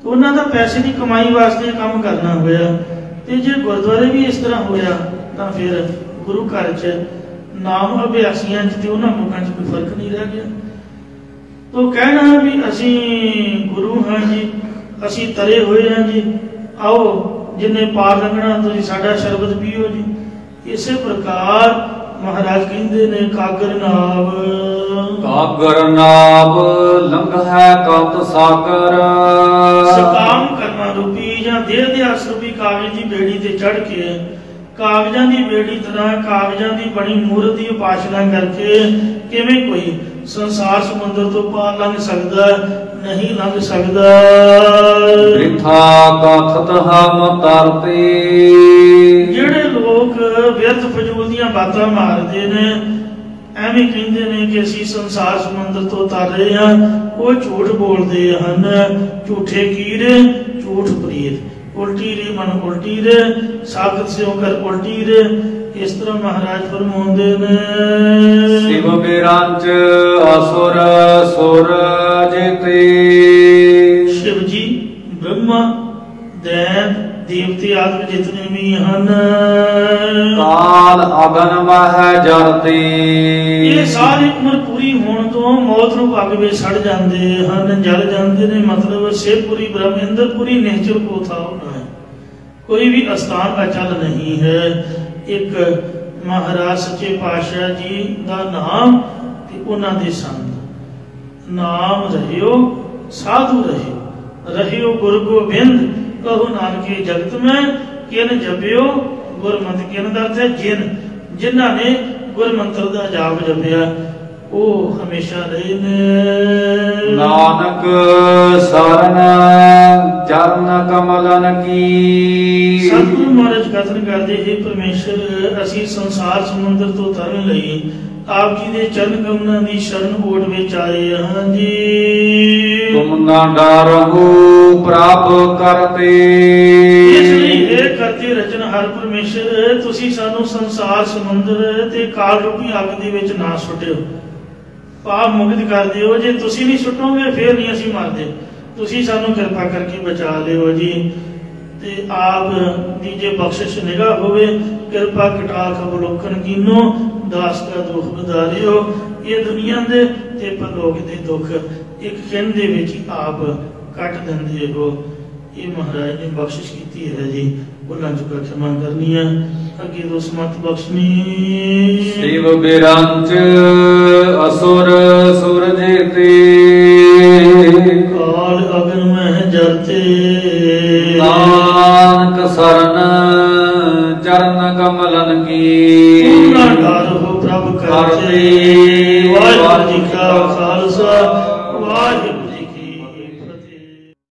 S2: ਉਹਨਾਂ ਦਾ ਪੈਸੇ ਦੀ ਕਮਾਈ ਵਾਸਤੇ ਕੰਮ ਕਰਨਾ ਹੋਇਆ। ਤੇ ਜੇ ਗੁਰਦੁਆਰੇ ਵੀ ਇਸ ਤਰ੍ਹਾਂ ਹੋਇਆ ਤਾਂ ਫਿਰ ਗੁਰੂ ਘਰ 'ਚ ਨਾਮ ਅਭਿਆਸੀਆਂ 'ਚ ਤੇ ਉਹਨਾਂ ਲੋਕਾਂ 'ਚ ਕੋਈ ਫਰਕ ਨਹੀਂ ਰਹਿ ਗਿਆ। ਤੋ ਕਹਿਣਾ ਵੀ ਅਸੀਂ ਗੁਰੂ ਹਾਂ ਜੀ, ਅਸੀਂ ਤਰੇ ਹੋਏ ਹਾਂ ਜੀ, ਆਓ ਜਿੰਨੇ ਪਾਰ ਲੰਘਣਾ ਤੁਸੀਂ ਸਾਡਾ ਸ਼ਰਬਤ ਪੀਓ ਜੀ। ਇਸੇ ਪ੍ਰਕਾਰ ਮਹਾਰਾਜ ਕਹਿੰਦੇ ਨੇ ਕਾਗਰ ਨਾਵ।
S1: ਕਾਗਰ ਨਾਵ ਲੰਘੈ ਕਤ ਸਾਗਰ।
S2: ਸਕਾਮ ਕਰਮਾਂ ਰੂਪੀ ਜਾਂ ਦੇਹ ਦੇ ਅਸ ਰੂਪੀ ਕਾਗਜ਼ ਦੀ ਬੇੜੀ ਤੇ ਚੜ ਕੇ, ਕਾਗਜ਼ਾਂ ਦੀ ਬੇੜੀ ਤਰ੍ਹਾਂ ਕਾਗਜ਼ਾਂ ਦੀ ਬਣੀ ਮੂਰਤ ਦੀ ਉਪਾਸਨਾ ਕਰਕੇ ਕਿਵੇਂ ਕੋਈ ਸੰਸਾਰ ਸਮੁੰਦਰ ਤੋਂ ਪਾਰ ਲੰਘ ਸਕਦਾ? ਨਹੀਂ ਲੰਘ ਸਕਦਾ।
S1: ਬ੍ਰਿਥਾ ਕਥਤ ਹਮ ਤਰਤੇ।
S2: ਜਿਹੜੇ ਲੋਕ ਵਿਅਰਥ ਫਜ਼ੂਲ ਦੀਆਂ ਬਾਤਾਂ ਮਾਰਦੇ ਨੇ, ਐਵੇਂ ਕਹਿੰਦੇ ਨੇ ਕਿ ਅਸੀਂ ਸੰਸਾਰ ਸਮੁੰਦਰ ਤੋਂ ਤਰ ਰਹੇ ਹਾਂ, ਉਹ ਝੂਠ ਬੋਲਦੇ ਹਨ। ਝੂਠੇ ਕੀੜੇ, ਝੂਠ ਪ੍ਰੀਤ, ਉਲਟੀ ਰੇ ਮਨ ਉਲਟੀ ਰੇ, ਸਾਖਤ ਸਿਓ ਕਰ ਉਲਟੀ ਰੇ। ਇਸ ਤਰ੍ਹਾਂ ਮਹਾਰਾਜ ਫਰਮਾਉਂਦੇ ਨੇ।
S1: ਸ਼ਿਵ ਬਿਰੰਚ ਅਸੁਰ ਸੁਰ ਜੀਤੇ।
S2: शिव जी, ब्रह्मा, दैत, देवते आदि जितने भी ਹਨ,
S1: ਕਾਲ ਅਗਨ ਮਹਿ ਜਰਤੇ।
S2: ਇਹ ਸਾਰੀ ਉਮਰ ਪੂਰੀ ਹੋਣ ਤੋਂ ਮੌਤ ਨੂੰ ਅੱਗ ਵਿੱਚ ਸੜ ਜਾਂਦੇ ਹਨ, ਜਲ ਜਾਂਦੇ ਨੇ। ਮਤਲਬ ਸ਼ਿਵਪੁਰੀ, ਬ੍ਰਹਮਿੰਦਰਪੁਰੀ ਨਿਹਚਲ ਕੋ ਥਾ ਹੋਣਾ ਹੈ, ਕੋਈ ਵੀ ਅਸਥਾਨ ਅਚਲ ਨਹੀਂ ਹੈ। ਇੱਕ ਮਹਾਰਾਜ ਸੱਚੇ ਪਾਤਸ਼ਾਹ ਜੀ ਦਾ ਨਾਮ ਤੇ ਉਹਨਾਂ ਦੇ ਸੰਤ। ਨਾਮ ਰਹਿਓ साधु रहियो गुरु गोबिंद, कहो नानके जगत में किन जपियो गुरमत। किन का अर्थ है जिन, जिन्हों ने गुरमंत्र का जाप जपिया वो हमेशा रहे ने।
S1: नानक शरण चरण कमलन की।
S2: सतगुरु महाराज कथन करते हे परमेश्वर, असी संसार समुद्र तो तरन लई आप जी दे चरण कमलों की शरण ओट विच आए हां जी।
S1: तुम ना डरहु प्रभ करते।
S2: इसलिए हे करते रचनहार परमेश्वर, तुसी सानू संसार समुद्र ते काल रूपी अग दे विच ना सुटियो, पाप मुक्त कर दियो। जे तुसी नहीं सुटोगे फिर नहीं असी मरदे, तुसी सानू कृपा करके बचा लियो जी। ते आप दी जे बख्शिश निगाह होवे, कृपा कटाख अवलोकन कीनो, दास का दुख बधारियो। ये दुनिया दे ते परलोक दे दुख एक क्षण दे विच आप कट दिंदे हो। ये महाराज ने बख्शिश की है जी, भुलां चुका क्षमा करनी है, अगे तो समर्थ बख्शनी।
S1: शिव बिरंच असुर सुर जेते।
S2: काल अगन में जरते।
S1: नानक शरण चरण कमलन की।
S2: डर हो प्रभ करते। वाहिगुरू जी का खालसा,